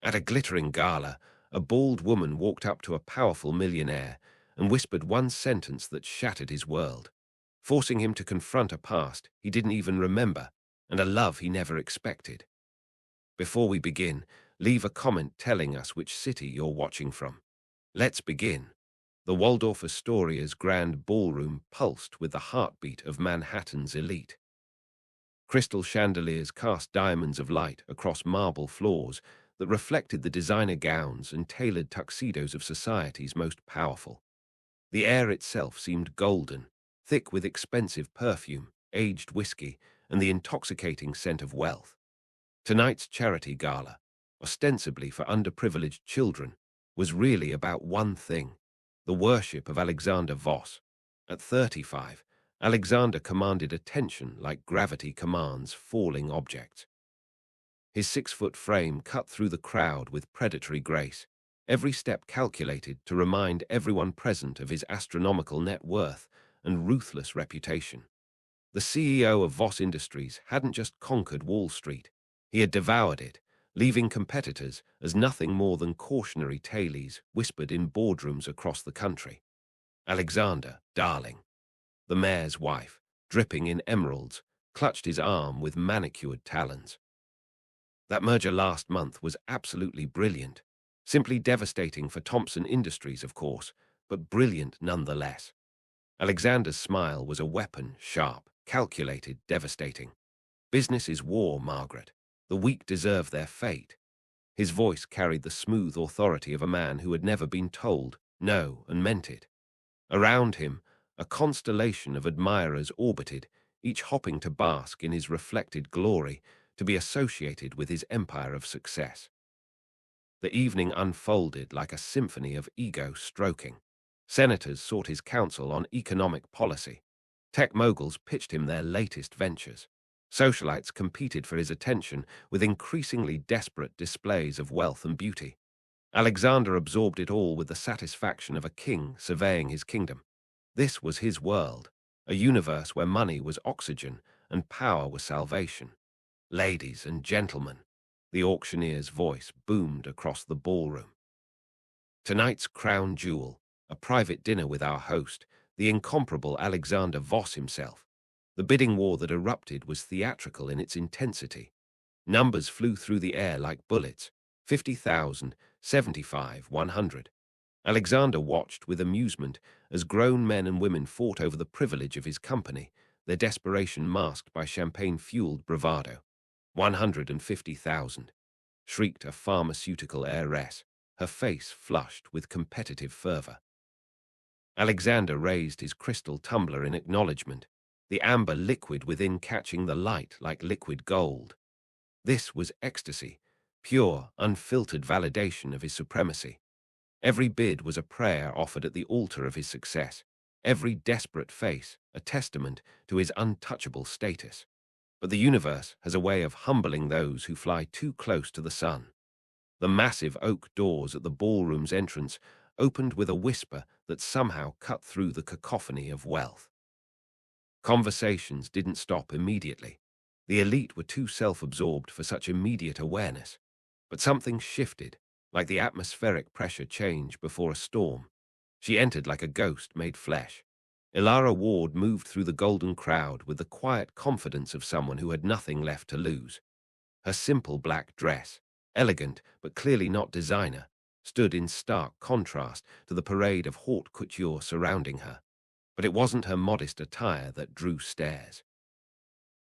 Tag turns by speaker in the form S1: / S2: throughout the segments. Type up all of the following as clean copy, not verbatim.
S1: At a glittering gala, a bald woman walked up to a powerful millionaire and whispered one sentence that shattered his world, forcing him to confront a past he didn't even remember and a love he never expected. Before we begin, leave a comment telling us which city you're watching from. Let's begin. The Waldorf Astoria's grand ballroom pulsed with the heartbeat of Manhattan's elite. Crystal chandeliers cast diamonds of light across marble floors that reflected the designer gowns and tailored tuxedos of society's most powerful. The air itself seemed golden, thick with expensive perfume, aged whiskey, and the intoxicating scent of wealth. Tonight's charity gala, ostensibly for underprivileged children, was really about one thing: the worship of Alexander Voss. At 35, Alexander commanded attention like gravity commands falling objects. His 6-foot frame cut through the crowd with predatory grace, every step calculated to remind everyone present of his astronomical net worth and ruthless reputation. The CEO of Voss Industries hadn't just conquered Wall Street, he had devoured it, leaving competitors as nothing more than cautionary tales whispered in boardrooms across the country. Alexander, darling, the mayor's wife, dripping in emeralds, clutched his arm with manicured talons. That merger last month was absolutely brilliant, simply devastating for Thompson Industries, of course, but brilliant nonetheless. Alexander's smile was a weapon, sharp, calculated, devastating. Business is war, Margaret. The weak deserve their fate. His voice carried the smooth authority of a man who had never been told no and meant it. Around him, a constellation of admirers orbited, each hopping to bask in his reflected glory, to be associated with his empire of success. The evening unfolded like a symphony of ego stroking. Senators sought his counsel on economic policy. Tech moguls pitched him their latest ventures. Socialites competed for his attention with increasingly desperate displays of wealth and beauty. Alexander absorbed it all with the satisfaction of a king surveying his kingdom. This was his world, a universe where money was oxygen and power was salvation. Ladies and gentlemen, the auctioneer's voice boomed across the ballroom. Tonight's crown jewel, a private dinner with our host, the incomparable Alexander Voss himself. The bidding war that erupted was theatrical in its intensity. Numbers flew through the air like bullets: 50,000, 75, 100. Alexander watched with amusement as grown men and women fought over the privilege of his company, their desperation masked by champagne-fueled bravado. 150,000, shrieked a pharmaceutical heiress, her face flushed with competitive fervor. Alexander raised his crystal tumbler in acknowledgement, the amber liquid within catching the light like liquid gold. This was ecstasy, pure, unfiltered validation of his supremacy. Every bid was a prayer offered at the altar of his success, every desperate face a testament to his untouchable status. But the universe has a way of humbling those who fly too close to the sun. The massive oak doors at the ballroom's entrance opened with a whisper that somehow cut through the cacophony of wealth. Conversations didn't stop immediately. The elite were too self-absorbed for such immediate awareness. But something shifted, like the atmospheric pressure change before a storm. She entered like a ghost made flesh. Ilara Ward moved through the golden crowd with the quiet confidence of someone who had nothing left to lose. Her simple black dress, elegant but clearly not designer, stood in stark contrast to the parade of haute couture surrounding her. But it wasn't her modest attire that drew stares.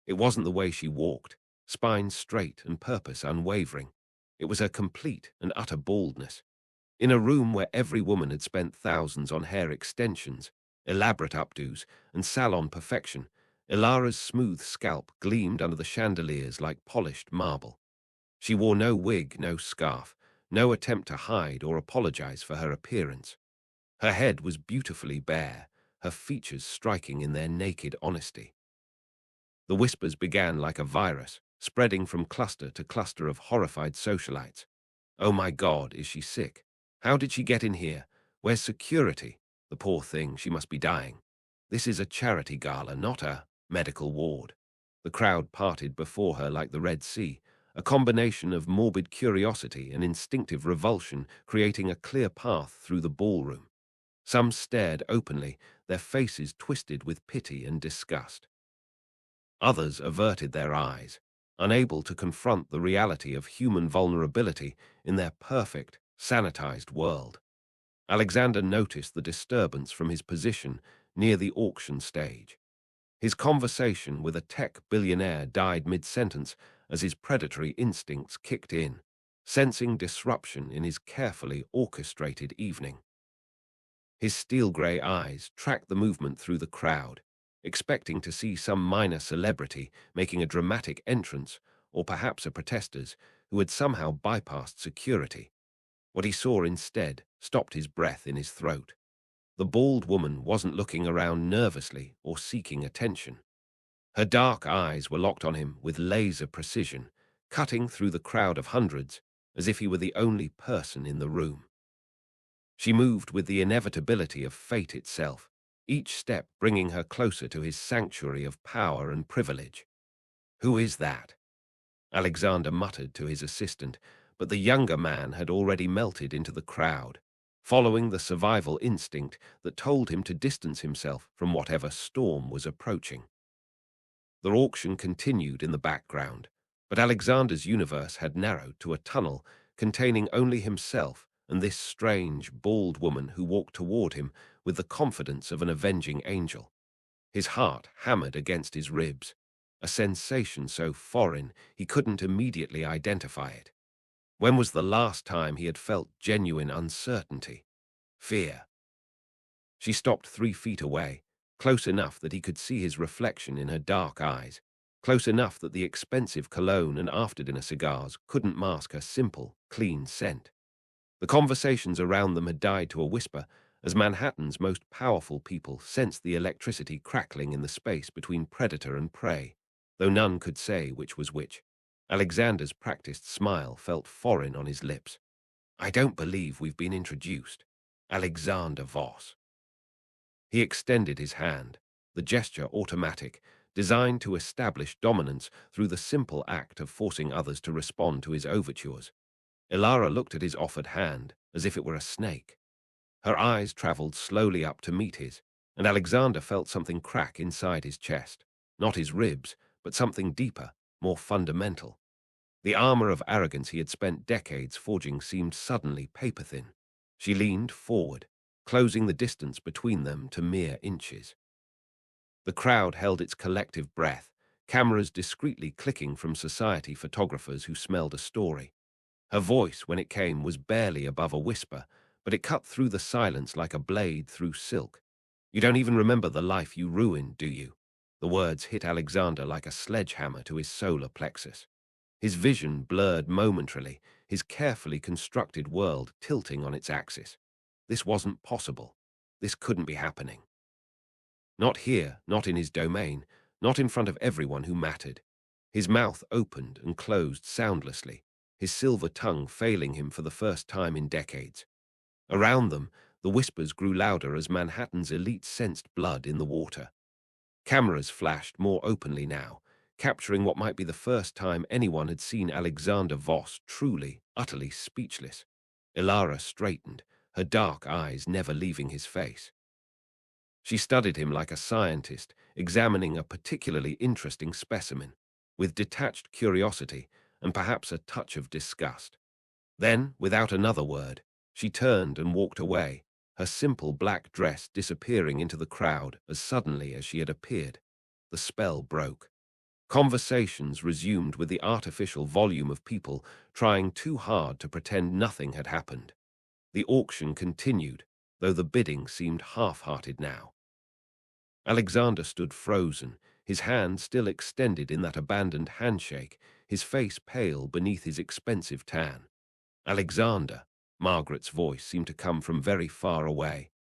S1: It wasn't the way she walked, spine straight and purpose unwavering. It was her complete and utter baldness. In a room where every woman had spent thousands on hair extensions, elaborate updos, and salon perfection, Ilara's smooth scalp gleamed under the chandeliers like polished marble. She wore no wig, no scarf, no attempt to hide or apologize for her appearance. Her head was beautifully bare, her features striking in their naked honesty. The whispers began like a virus, spreading from cluster to cluster of horrified socialites. Oh my God, is she sick? How did she get in here? Where's security? The poor thing, she must be dying. This is a charity gala, not a medical ward. The crowd parted before her like the Red Sea, a combination of morbid curiosity and instinctive revulsion creating a clear path through the ballroom. Some stared openly, their faces twisted with pity and disgust. Others averted their eyes, unable to confront the reality of human vulnerability in their perfect, sanitized world. Alexander noticed the disturbance from his position near the auction stage. His conversation with a tech billionaire died mid-sentence as his predatory instincts kicked in, sensing disruption in his carefully orchestrated evening. His steel-gray eyes tracked the movement through the crowd, expecting to see some minor celebrity making a dramatic entrance, or perhaps a protesters who had somehow bypassed security. What he saw instead stopped his breath in his throat. The bald woman wasn't looking around nervously or seeking attention. Her dark eyes were locked on him with laser precision, cutting through the crowd of hundreds as if he were the only person in the room. She moved with the inevitability of fate itself, each step bringing her closer to his sanctuary of power and privilege. "Who is that?" Alexander muttered to his assistant, but the younger man had already melted into the crowd, following the survival instinct that told him to distance himself from whatever storm was approaching. The auction continued in the background, but Alexander's universe had narrowed to a tunnel containing only himself and this strange, bald woman who walked toward him with the confidence of an avenging angel. His heart hammered against his ribs, a sensation so foreign he couldn't immediately identify it. When was the last time he had felt genuine uncertainty? Fear. She stopped 3 feet away, close enough that he could see his reflection in her dark eyes, close enough that the expensive cologne and after-dinner cigars couldn't mask her simple, clean scent. The conversations around them had died to a whisper as Manhattan's most powerful people sensed the electricity crackling in the space between predator and prey, though none could say which was which. Alexander's practiced smile felt foreign on his lips. "I don't believe we've been introduced. Alexander Voss." He extended his hand, the gesture automatic, designed to establish dominance through the simple act of forcing others to respond to his overtures. Ilara looked at his offered hand as if it were a snake. Her eyes traveled slowly up to meet his, and Alexander felt something crack inside his chest. Not his ribs, but something deeper, more fundamental. The armor of arrogance he had spent decades forging seemed suddenly paper-thin. She leaned forward, closing the distance between them to mere inches. The crowd held its collective breath, cameras discreetly clicking from society photographers who smelled a story. Her voice, when it came, was barely above a whisper, but it cut through the silence like a blade through silk. "You don't even remember the life you ruined, do you?" The words hit Alexander like a sledgehammer to his solar plexus. His vision blurred momentarily, his carefully constructed world tilting on its axis. This wasn't possible. This couldn't be happening. Not here, not in his domain, not in front of everyone who mattered. His mouth opened and closed soundlessly, his silver tongue failing him for the first time in decades. Around them, the whispers grew louder as Manhattan's elite sensed blood in the water. Cameras flashed more openly now, capturing what might be the first time anyone had seen Alexander Voss truly, utterly speechless. Ilara straightened, her dark eyes never leaving his face. She studied him like a scientist, examining a particularly interesting specimen, with detached curiosity and perhaps a touch of disgust. Then, without another word, she turned and walked away, her simple black dress disappearing into the crowd as suddenly as she had appeared. The spell broke. Conversations resumed with the artificial volume of people trying too hard to pretend nothing had happened. The auction continued, though the bidding seemed half-hearted now. Alexander stood frozen, his hand still extended in that abandoned handshake, his face pale beneath his expensive tan. "Alexander," Margaret's voice seemed to come from very far away.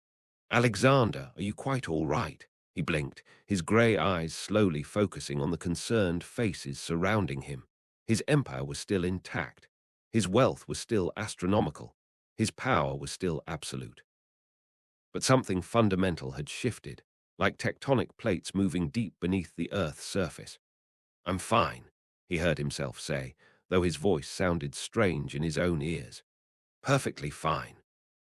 S1: "Alexander, are you quite all right?" He blinked, his grey eyes slowly focusing on the concerned faces surrounding him. His empire was still intact. His wealth was still astronomical. His power was still absolute. But something fundamental had shifted, like tectonic plates moving deep beneath the Earth's surface. "I'm fine," he heard himself say, though his voice sounded strange in his own ears. Perfectly fine.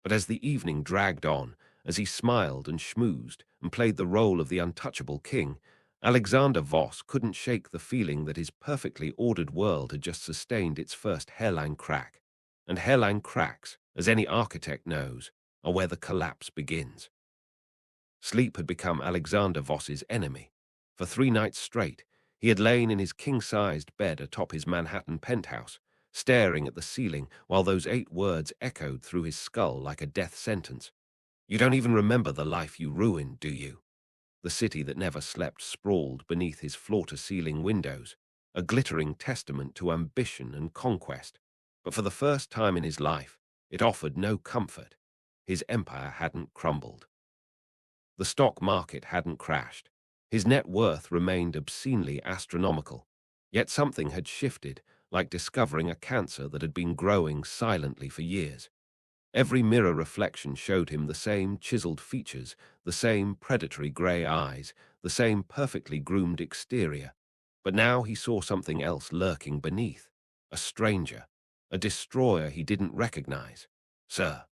S1: But as the evening dragged on, as he smiled and schmoozed and played the role of the untouchable king, Alexander Voss couldn't shake the feeling that his perfectly ordered world had just sustained its first hairline crack. And hairline cracks, as any architect knows, are where the collapse begins. Sleep had become Alexander Voss's enemy. For 3 nights straight, he had lain in his king-sized bed atop his Manhattan penthouse, staring at the ceiling while those 8 words echoed through his skull like a death sentence. You don't even remember the life you ruined, do you? The city that never slept sprawled beneath his floor-to-ceiling windows, a glittering testament to ambition and conquest. But for the first time in his life, it offered no comfort. His empire hadn't crumbled. The stock market hadn't crashed. His net worth remained obscenely astronomical. Yet something had shifted, like discovering a cancer that had been growing silently for years. Every mirror reflection showed him the same chiseled features, the same predatory grey eyes, the same perfectly groomed exterior. But now he saw something else lurking beneath. A stranger, a destroyer he didn't recognize. Sir.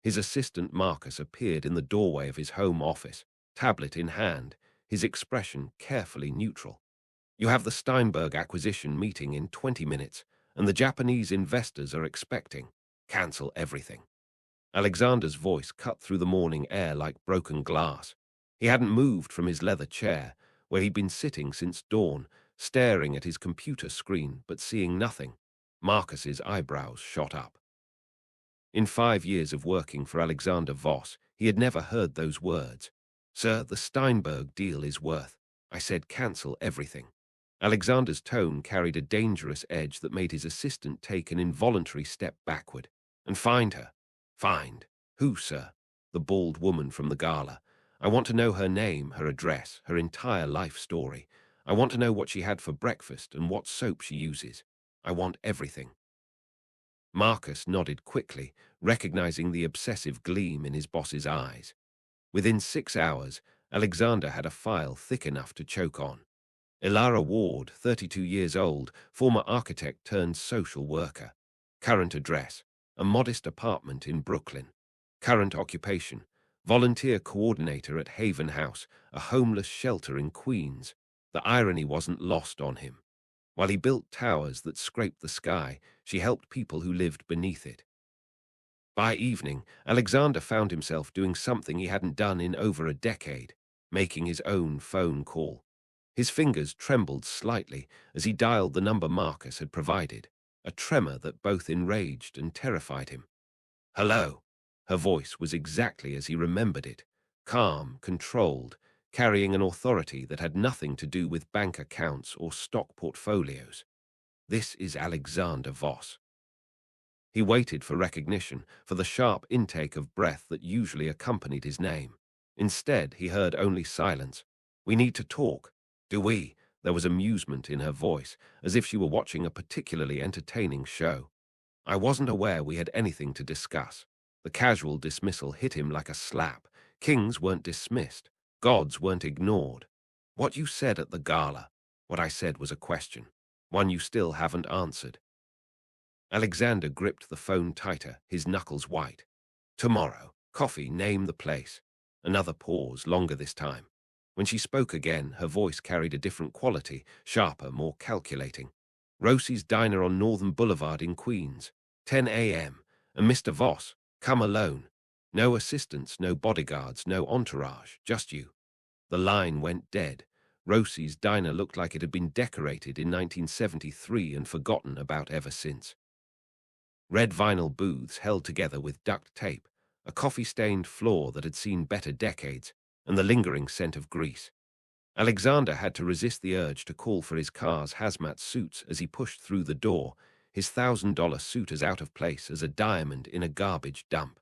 S1: His assistant Marcus appeared in the doorway of his home office, tablet in hand, his expression carefully neutral. You have the Steinberg acquisition meeting in 20 minutes, and the Japanese investors are expecting. Cancel everything. Alexander's voice cut through the morning air like broken glass. He hadn't moved from his leather chair, where he'd been sitting since dawn, staring at his computer screen but seeing nothing. Marcus's eyebrows shot up. In 5 years of working for Alexander Voss, he had never heard those words. Sir, the Steinberg deal is worth. I said cancel everything. Alexander's tone carried a dangerous edge that made his assistant take an involuntary step backward. And find her. Find. Who, sir? The bald woman from the Gala. I want to know her name, her address, her entire life story. I want to know what she had for breakfast and what soap she uses. I want everything. Marcus nodded quickly, recognizing the obsessive gleam in his boss's eyes. Within 6 hours, Alexander had a file thick enough to choke on. Ilara Ward, 32 years old, former architect turned social worker. Current address, a modest apartment in Brooklyn. Current occupation, volunteer coordinator at Haven House, a homeless shelter in Queens. The irony wasn't lost on him. While he built towers that scraped the sky, she helped people who lived beneath it. By evening, Alexander found himself doing something he hadn't done in over a decade, making his own phone call. His fingers trembled slightly as he dialed the number Marcus had provided, a tremor that both enraged and terrified him. Hello. Her voice was exactly as he remembered it, calm, controlled, carrying an authority that had nothing to do with bank accounts or stock portfolios. This is Alexander Voss. He waited for recognition, for the sharp intake of breath that usually accompanied his name. Instead, he heard only silence. We need to talk. Do we? There was amusement in her voice, as if she were watching a particularly entertaining show. I wasn't aware we had anything to discuss. The casual dismissal hit him like a slap. Kings weren't dismissed. Gods weren't ignored. What you said at the gala, what I said was a question, one you still haven't answered. Alexander gripped the phone tighter, his knuckles white. Tomorrow, coffee, name the place. Another pause, longer this time. When she spoke again, her voice carried a different quality, sharper, more calculating. Rosie's Diner on Northern Boulevard in Queens, 10 a.m., and Mr. Voss, come alone. No assistants, no bodyguards, no entourage, just you. The line went dead. Rosie's Diner looked like it had been decorated in 1973 and forgotten about ever since. Red vinyl booths held together with duct tape, a coffee-stained floor that had seen better decades, and the lingering scent of grease. Alexander had to resist the urge to call for his car's hazmat suits as he pushed through the door, his $1,000 suit as out of place as a diamond in a garbage dump.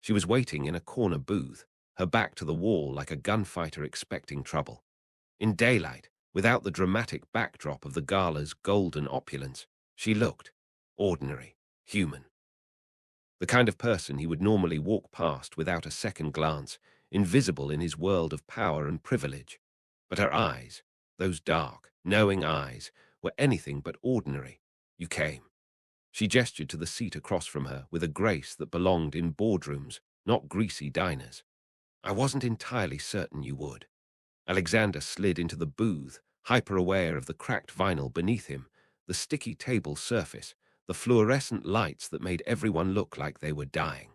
S1: She was waiting in a corner booth, her back to the wall like a gunfighter expecting trouble. In daylight, without the dramatic backdrop of the gala's golden opulence, she looked ordinary, human. The kind of person he would normally walk past without a second glance, invisible in his world of power and privilege. But her eyes, those dark, knowing eyes, were anything but ordinary. You came. She gestured to the seat across from her with a grace that belonged in boardrooms, not greasy diners. I wasn't entirely certain you would. Alexander slid into the booth, hyper-aware of the cracked vinyl beneath him, the sticky table surface, the fluorescent lights that made everyone look like they were dying.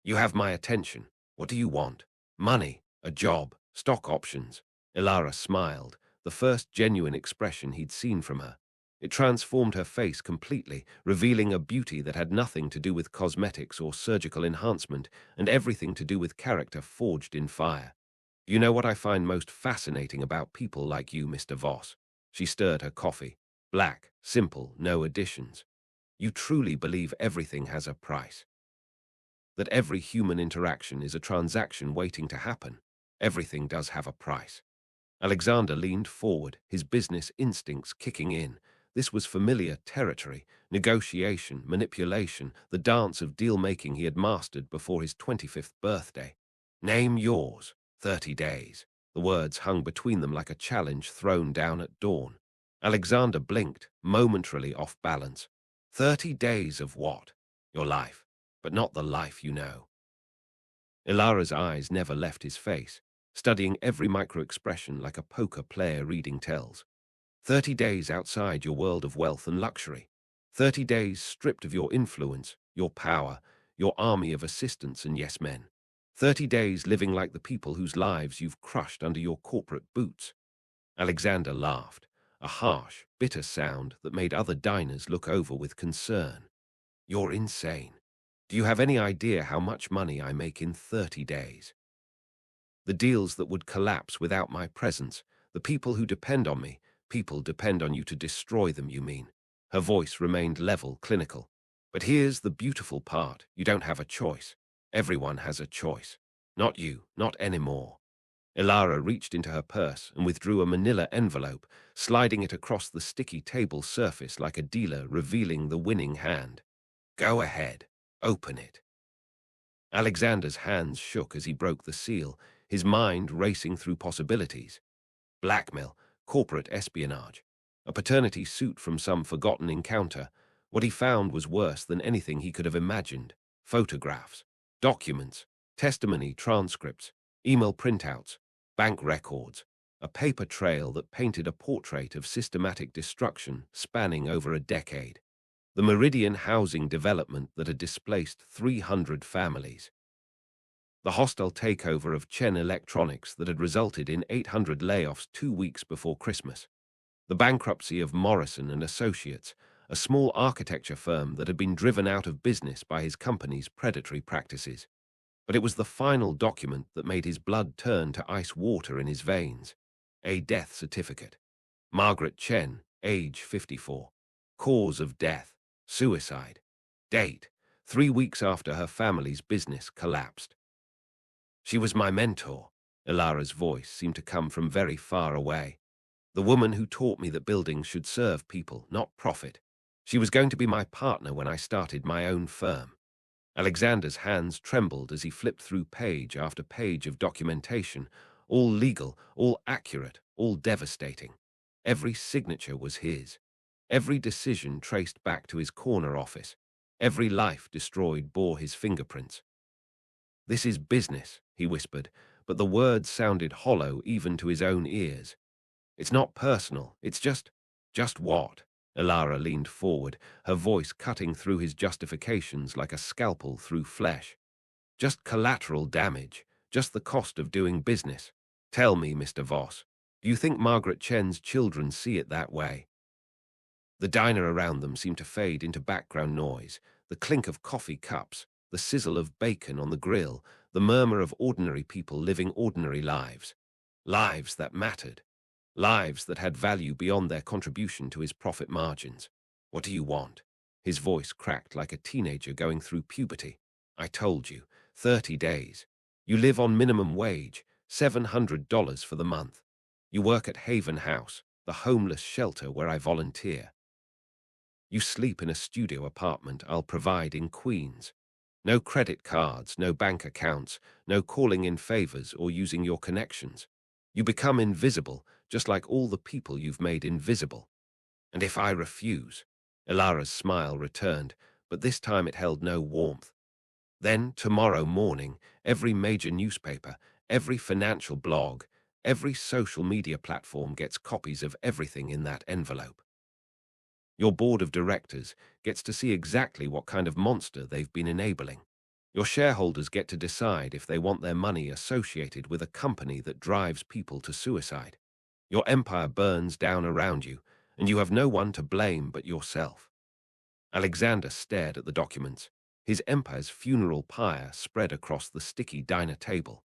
S1: You have my attention. What do you want? Money, a job, stock options. Ilara smiled, the first genuine expression he'd seen from her. It transformed her face completely, revealing a beauty that had nothing to do with cosmetics or surgical enhancement and everything to do with character forged in fire. You know what I find most fascinating about people like you, Mr. Voss? She stirred her coffee. Black, simple, no additions. You truly believe everything has a price. That every human interaction is a transaction waiting to happen. Everything does have a price. Alexander leaned forward, his business instincts kicking in. This was familiar territory, negotiation, manipulation, the dance of deal-making he had mastered before his 25th birthday. Name yours. 30 days. The words hung between them like a challenge thrown down at dawn. Alexander blinked, momentarily off balance. 30 days of what? Your life, but not the life you know. Ilara's eyes never left his face, studying every micro-expression like a poker player reading tells. 30 days outside your world of wealth and luxury. 30 days stripped of your influence, your power, your army of assistants and yes-men. 30 days living like the people whose lives you've crushed under your corporate boots. Alexander laughed, a harsh, bitter sound that made other diners look over with concern. You're insane. Do you have any idea how much money I make in 30 days? The deals that would collapse without my presence, the people who depend on me, people depend on you to destroy them, you mean? Her voice remained level, clinical. But here's the beautiful part. You don't have a choice. Everyone has a choice. Not you, not anymore. Ilara reached into her purse and withdrew a manila envelope, sliding it across the sticky table surface like a dealer revealing the winning hand. Go ahead. Open it. Alexander's hands shook as he broke the seal, his mind racing through possibilities. Blackmail, corporate espionage, a paternity suit from some forgotten encounter. What he found was worse than anything he could have imagined. Photographs, documents, testimony transcripts, email printouts, bank records, a paper trail that painted a portrait of systematic destruction spanning over a decade. The Meridian housing development that had displaced 300 families. The hostile takeover of Chen Electronics that had resulted in 800 layoffs 2 weeks before Christmas. The bankruptcy of Morrison and Associates, a small architecture firm that had been driven out of business by his company's predatory practices. But it was the final document that made his blood turn to ice water in his veins. A death certificate. Margaret Chen, age 54. Cause of death. Suicide. Date, 3 weeks after her family's business collapsed. She was my mentor. Ilara's voice seemed to come from very far away. The woman who taught me that buildings should serve people, not profit. She was going to be my partner when I started my own firm. Alexander's hands trembled as he flipped through page after page of documentation, all legal, all accurate, all devastating. Every signature was his. Every decision traced back to his corner office. Every life destroyed bore his fingerprints. This is business, he whispered, but the words sounded hollow even to his own ears. It's not personal, it's just what? Ilara leaned forward, her voice cutting through his justifications like a scalpel through flesh. Just collateral damage, just the cost of doing business. Tell me, Mr. Voss, do you think Margaret Chen's children see it that way? The diner around them seemed to fade into background noise, the clink of coffee cups, the sizzle of bacon on the grill, the murmur of ordinary people living ordinary lives. Lives that mattered. Lives that had value beyond their contribution to his profit margins. What do you want? His voice cracked like a teenager going through puberty. I told you, 30 days. You live on minimum wage, $700 for the month. You work at Haven House, the homeless shelter where I volunteer. You sleep in a studio apartment I'll provide in Queens. No credit cards, no bank accounts, no calling in favors or using your connections. You become invisible, just like all the people you've made invisible. And if I refuse, Ilara's smile returned, but this time it held no warmth. Then, tomorrow morning, every major newspaper, every financial blog, every social media platform gets copies of everything in that envelope. Your board of directors gets to see exactly what kind of monster they've been enabling. Your shareholders get to decide if they want their money associated with a company that drives people to suicide. Your empire burns down around you, and you have no one to blame but yourself. Alexander stared at the documents, his empire's funeral pyre spread across the sticky diner table.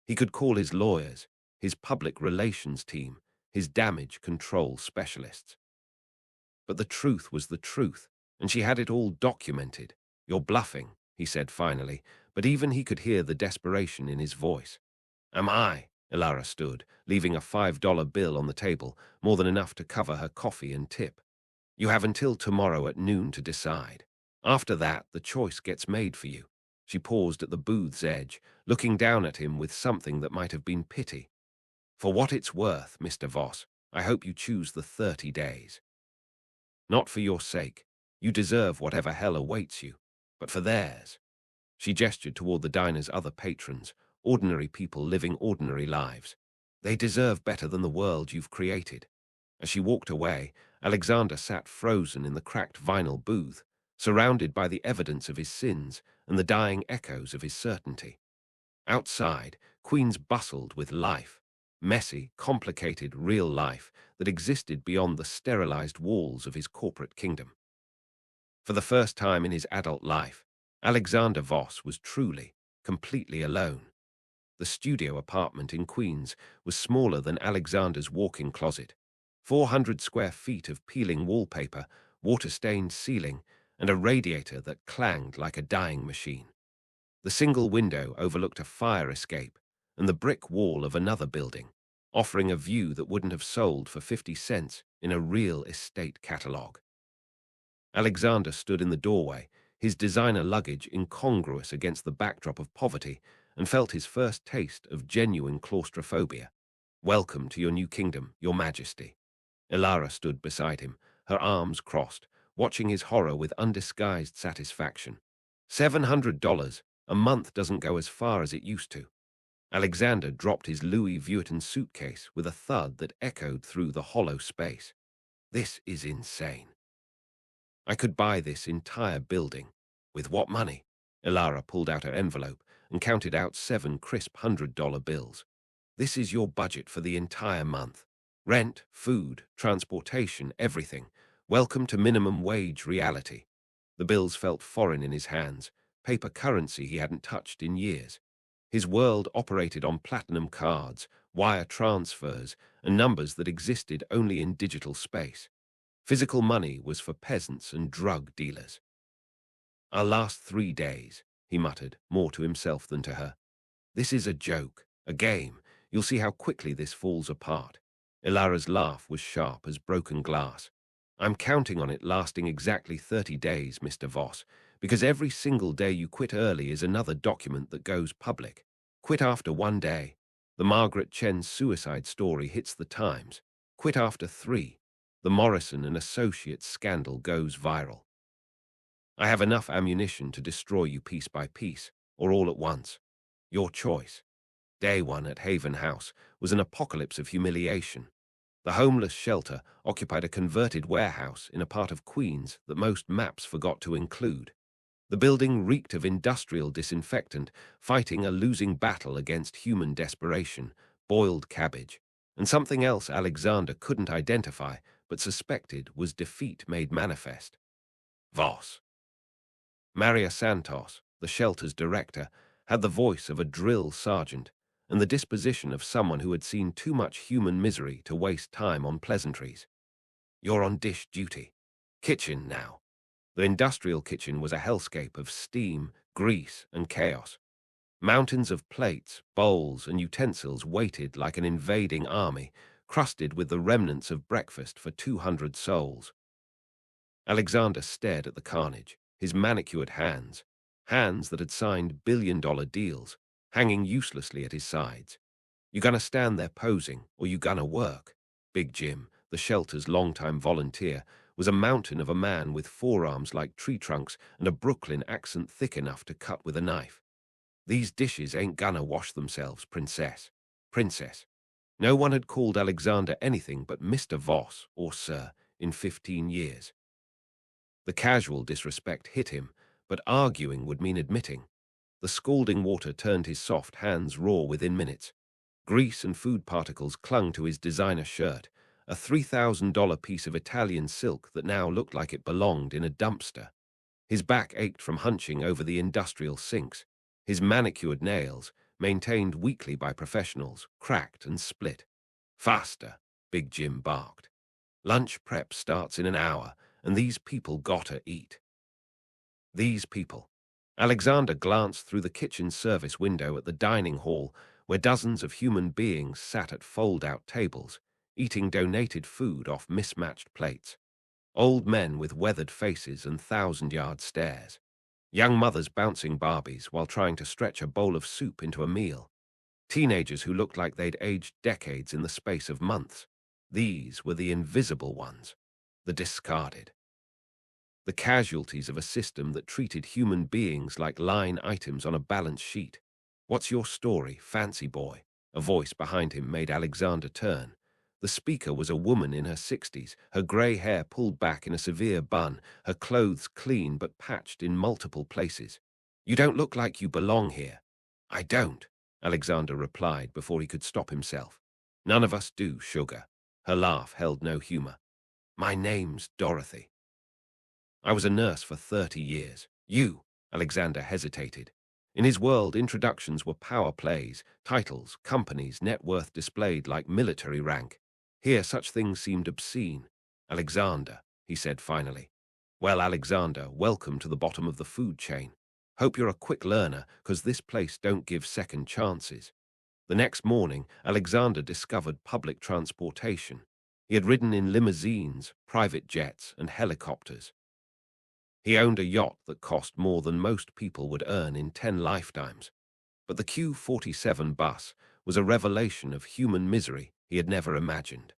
S1: He could call his lawyers, his public relations team, his damage control specialists. But the truth was the truth, and she had it all documented. "You're bluffing," he said finally, but even he could hear the desperation in his voice. "Am I?" Ilara stood, leaving a $5 bill on the table, more than enough to cover her coffee and tip. "You have until tomorrow at noon to decide. After that, the choice gets made for you." She paused at the booth's edge, looking down at him with something that might have been pity. "For what it's worth, Mr. Voss, I hope you choose the 30 days. Not for your sake. You deserve whatever hell awaits you, but for theirs." She gestured toward the diner's other patrons, ordinary people living ordinary lives. "They deserve better than the world you've created." As she walked away, Alexander sat frozen in the cracked vinyl booth, surrounded by the evidence of his sins and the dying echoes of his certainty. Outside, Queens bustled with life, messy, complicated, real life that existed beyond the sterilized walls of his corporate kingdom. For the first time in his adult life, Alexander Voss was truly, completely alone. The studio apartment in Queens was smaller than Alexander's walk-in closet. 400 square feet of peeling wallpaper, water-stained ceiling, and a radiator that clanged like a dying machine. The single window overlooked a fire escape and the brick wall of another building, offering a view that wouldn't have sold for 50 cents in a real estate catalogue. Alexander stood in the doorway, his designer luggage incongruous against the backdrop of poverty, and felt his first taste of genuine claustrophobia. "Welcome to your new kingdom, your majesty." Ilara stood beside him, her arms crossed, watching his horror with undisguised satisfaction. $700 a month doesn't go as far as it used to. Alexander dropped his Louis Vuitton suitcase with a thud that echoed through the hollow space. "This is insane. I could buy this entire building." "With what money?" Ilara pulled out her envelope and counted out 7 crisp $100 bills. "This is your budget for the entire month. Rent, food, transportation, everything. Welcome to minimum wage reality." The bills felt foreign in his hands, paper currency he hadn't touched in years. His world operated on platinum cards, wire transfers, and numbers that existed only in digital space. Physical money was for peasants and drug dealers. "Our last 3 days," he muttered, more to himself than to her. "This is a joke, a game. You'll see how quickly this falls apart." Ilara's laugh was sharp as broken glass. "I'm counting on it lasting exactly 30 days, Mr. Voss, because every single day you quit early is another document that goes public. Quit after 1 day. The Margaret Chen suicide story hits the Times. Quit after 3. The Morrison and Associates scandal goes viral. I have enough ammunition to destroy you piece by piece, or all at once. Your choice." Day 1 at Haven House was an apocalypse of humiliation. The homeless shelter occupied a converted warehouse in a part of Queens that most maps forgot to include. The building reeked of industrial disinfectant, fighting a losing battle against human desperation, boiled cabbage, and something else Alexander couldn't identify but suspected was defeat made manifest. Voss. Maria Santos, the shelter's director, had the voice of a drill sergeant and the disposition of someone who had seen too much human misery to waste time on pleasantries. "You're on dish duty. Kitchen now." The industrial kitchen was a hellscape of steam, grease, and chaos. Mountains of plates, bowls, and utensils waited like an invading army, crusted with the remnants of breakfast for 200 souls. Alexander stared at the carnage, his manicured hands, hands that had signed billion-dollar deals, hanging uselessly at his sides. "You gonna stand there posing, or you gonna work?" Big Jim, the shelter's longtime volunteer, was a mountain of a man with forearms like tree trunks and a Brooklyn accent thick enough to cut with a knife. "These dishes ain't gonna wash themselves, princess. Princess." No one had called Alexander anything but Mr. Voss or Sir in 15 years. The casual disrespect hit him, but arguing would mean admitting. The scalding water turned his soft hands raw within minutes. Grease and food particles clung to his designer shirt, a $3,000 piece of Italian silk that now looked like it belonged in a dumpster. His back ached from hunching over the industrial sinks. His manicured nails, maintained weekly by professionals, cracked and split. "Faster," Big Jim barked. "Lunch prep starts in an hour, and these people gotta eat." These people. Alexander glanced through the kitchen service window at the dining hall, where dozens of human beings sat at fold-out tables, eating donated food off mismatched plates. Old men with weathered faces and thousand-yard stares. Young mothers bouncing Barbies while trying to stretch a bowl of soup into a meal. Teenagers who looked like they'd aged decades in the space of months. These were the invisible ones, the discarded. The casualties of a system that treated human beings like line items on a balance sheet. "What's your story, fancy boy?" A voice behind him made Alexander turn. The speaker was a woman in her 60s, her grey hair pulled back in a severe bun, her clothes clean but patched in multiple places. "You don't look like you belong here." "I don't," Alexander replied before he could stop himself. "None of us do, sugar." Her laugh held no humor. "My name's Dorothy. I was a nurse for 30 years. You," Alexander hesitated. In his world, introductions were power plays, titles, companies, net worth displayed like military rank. Here, such things seemed obscene. "Alexander," he said finally. "Well, Alexander, welcome to the bottom of the food chain. Hope you're a quick learner, 'cause this place don't give second chances." The next morning, Alexander discovered public transportation. He had ridden in limousines, private jets, and helicopters. He owned a yacht that cost more than most people would earn in 10 lifetimes. But the Q-47 bus was a revelation of human misery he had never imagined.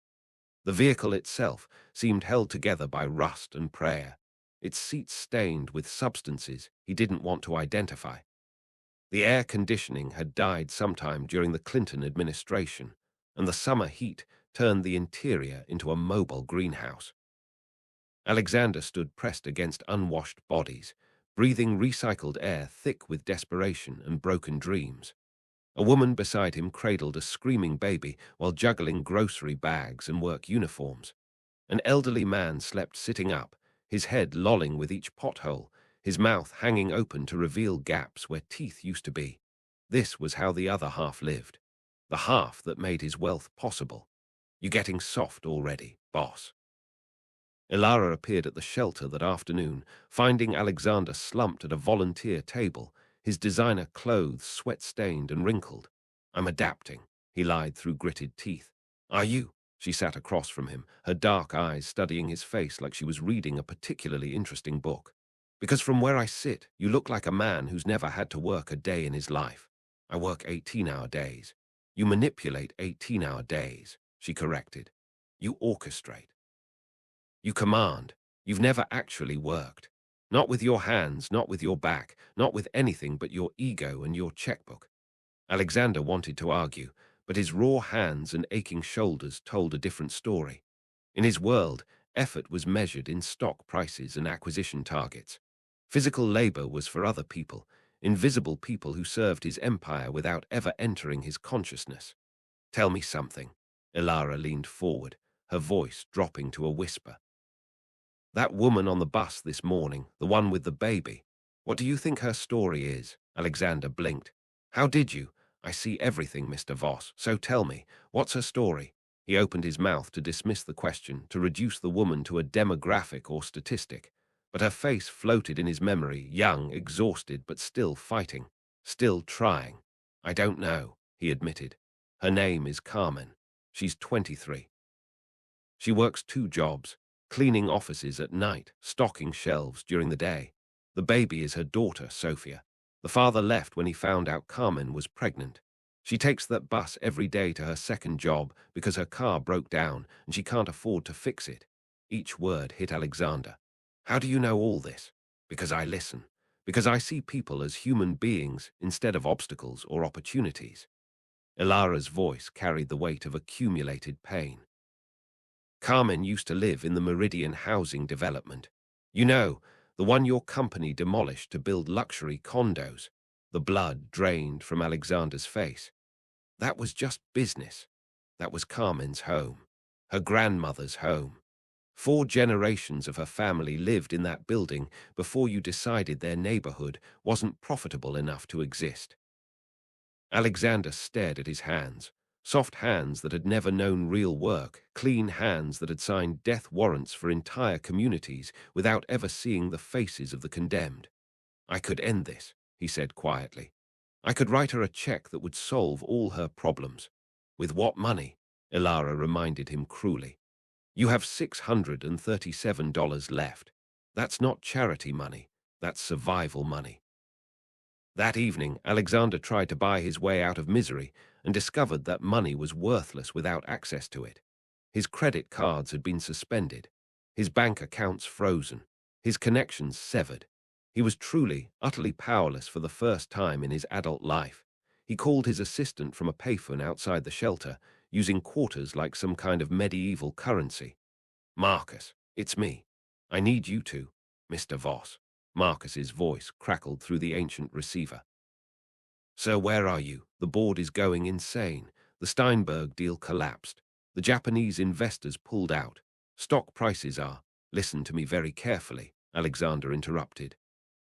S1: The vehicle itself seemed held together by rust and prayer, its seats stained with substances he didn't want to identify. The air conditioning had died sometime during the Clinton administration, and the summer heat turned the interior into a mobile greenhouse. Alexander stood pressed against unwashed bodies, breathing recycled air thick with desperation and broken dreams. A woman beside him cradled a screaming baby while juggling grocery bags and work uniforms. An elderly man slept sitting up, his head lolling with each pothole, his mouth hanging open to reveal gaps where teeth used to be. This was how the other half lived, the half that made his wealth possible. "You getting soft already, boss?" Ilara appeared at the shelter that afternoon, finding Alexander slumped at a volunteer table, his designer clothes sweat-stained and wrinkled. "I'm adapting," he lied through gritted teeth. "Are you?" She sat across from him, her dark eyes studying his face like she was reading a particularly interesting book. "Because from where I sit, you look like a man who's never had to work a day in his life. I work 18-hour days. You manipulate 18-hour days," she corrected. "You orchestrate. You command. You've never actually worked. Not with your hands, not with your back, not with anything but your ego and your checkbook." Alexander wanted to argue, but his raw hands and aching shoulders told a different story. In his world, effort was measured in stock prices and acquisition targets. Physical labor was for other people, invisible people who served his empire without ever entering his consciousness. "Tell me something." Ilara leaned forward, her voice dropping to a whisper. "That woman on the bus this morning, the one with the baby, what do you think her story is?" Alexander blinked. "How did you? I see everything, Mr. Voss, so tell me, what's her story?" He opened his mouth to dismiss the question, to reduce the woman to a demographic or statistic. But her face floated in his memory, young, exhausted, but still fighting, still trying. "I don't know," he admitted. "Her name is Carmen. She's 23. She works 2 jobs, cleaning offices at night, stocking shelves during the day. The baby is her daughter, Sophia. The father left when he found out Carmen was pregnant. She takes that bus every day to her second job because her car broke down and she can't afford to fix it. Each word hit Alexander. How do you know all this? Because I listen. Because I see people as human beings instead of obstacles or opportunities. Ilara's voice carried the weight of accumulated pain. Carmen used to live in the Meridian housing development. You know, the one your company demolished to build luxury condos. The blood drained from Alexander's face. That was just business. That was Carmen's home. Her grandmother's home. 4 generations of her family lived in that building before you decided their neighborhood wasn't profitable enough to exist. Alexander stared at his hands, soft hands that had never known real work, clean hands that had signed death warrants for entire communities without ever seeing the faces of the condemned. I could end this, he said quietly. I could write her a check that would solve all her problems. With what money? Ilara reminded him cruelly. You have $637 left. That's not charity money. That's survival money. That evening, Alexander tried to buy his way out of misery and discovered that money was worthless without access to it. His credit cards had been suspended, his bank accounts frozen, his connections severed. He was truly, utterly powerless for the first time in his adult life. He called his assistant from a payphone outside the shelter, using quarters like some kind of medieval currency. Marcus, it's me. I need you to, Mr. Voss. Marcus's voice crackled through the ancient receiver. Sir, where are you? The board is going insane. The Steinberg deal collapsed. The Japanese investors pulled out. Stock prices are. Listen to me very carefully, Alexander interrupted.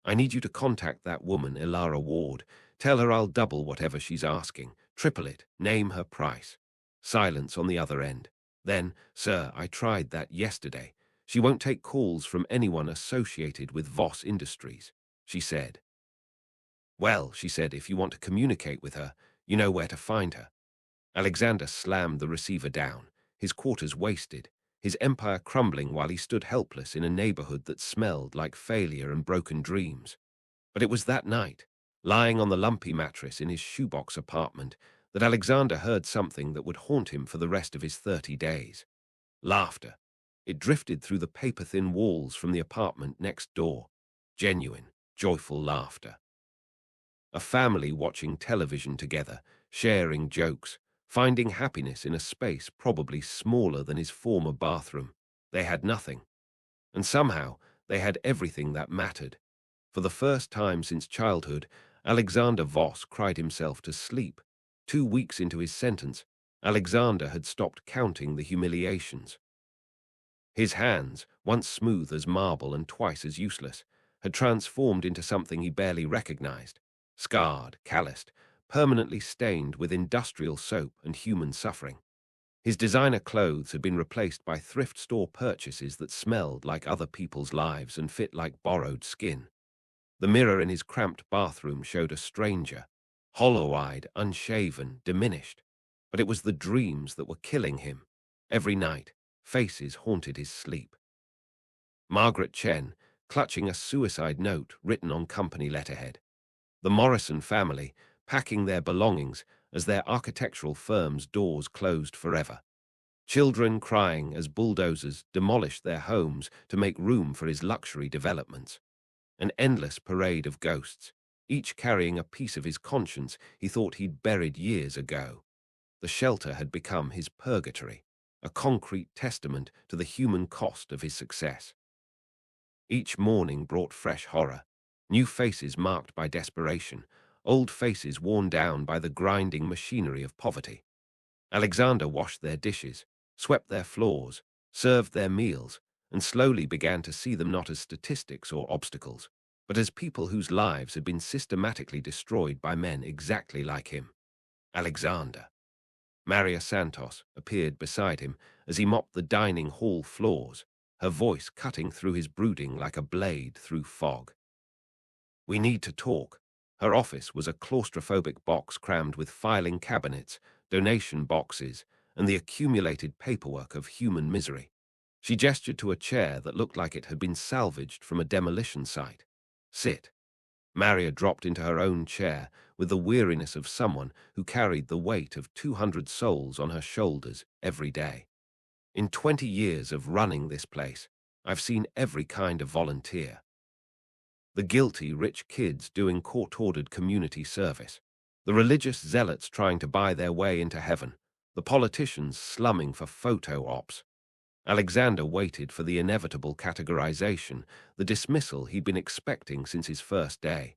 S1: I need you to contact that woman, Ilara Ward. Tell her I'll double whatever she's asking. Triple it. Name her price. Silence on the other end. Then, sir, I tried that yesterday. She won't take calls from anyone associated with Voss Industries, she said. Well, she said, if you want to communicate with her, you know where to find her. Alexander slammed the receiver down, his quarters wasted, his empire crumbling while he stood helpless in a neighborhood that smelled like failure and broken dreams. But it was that night, lying on the lumpy mattress in his shoebox apartment, that Alexander heard something that would haunt him for the rest of his 30 days. Laughter. It drifted through the paper-thin walls from the apartment next door. Genuine, joyful laughter. A family watching television together, sharing jokes, finding happiness in a space probably smaller than his former bathroom. They had nothing. And somehow, they had everything that mattered. For the first time since childhood, Alexander Voss cried himself to sleep. 2 weeks into his sentence, Alexander had stopped counting the humiliations. His hands, once smooth as marble and twice as useless, had transformed into something he barely recognized, scarred, calloused, permanently stained with industrial soap and human suffering. His designer clothes had been replaced by thrift store purchases that smelled like other people's lives and fit like borrowed skin. The mirror in his cramped bathroom showed a stranger, hollow-eyed, unshaven, diminished. But it was the dreams that were killing him. Every night, faces haunted his sleep. Margaret Chen, clutching a suicide note written on company letterhead. The Morrison family, packing their belongings as their architectural firm's doors closed forever. Children crying as bulldozers demolished their homes to make room for his luxury developments. An endless parade of ghosts, each carrying a piece of his conscience he thought he'd buried years ago. The shelter had become his purgatory, a concrete testament to the human cost of his success. Each morning brought fresh horror, new faces marked by desperation, old faces worn down by the grinding machinery of poverty. Alexander washed their dishes, swept their floors, served their meals, and slowly began to see them not as statistics or obstacles, but as people whose lives had been systematically destroyed by men exactly like him. Alexander. Maria Santos appeared beside him as he mopped the dining hall floors, her voice cutting through his brooding like a blade through fog. We need to talk. Her office was a claustrophobic box crammed with filing cabinets, donation boxes, and the accumulated paperwork of human misery. She gestured to a chair that looked like it had been salvaged from a demolition site. Sit. Maria dropped into her own chair with the weariness of someone who carried the weight of 200 souls on her shoulders every day. In 20 years of running this place, I've seen every kind of volunteer. The guilty rich kids doing court-ordered community service, the religious zealots trying to buy their way into heaven, the politicians slumming for photo ops. Alexander waited for the inevitable categorization, the dismissal he'd been expecting since his first day.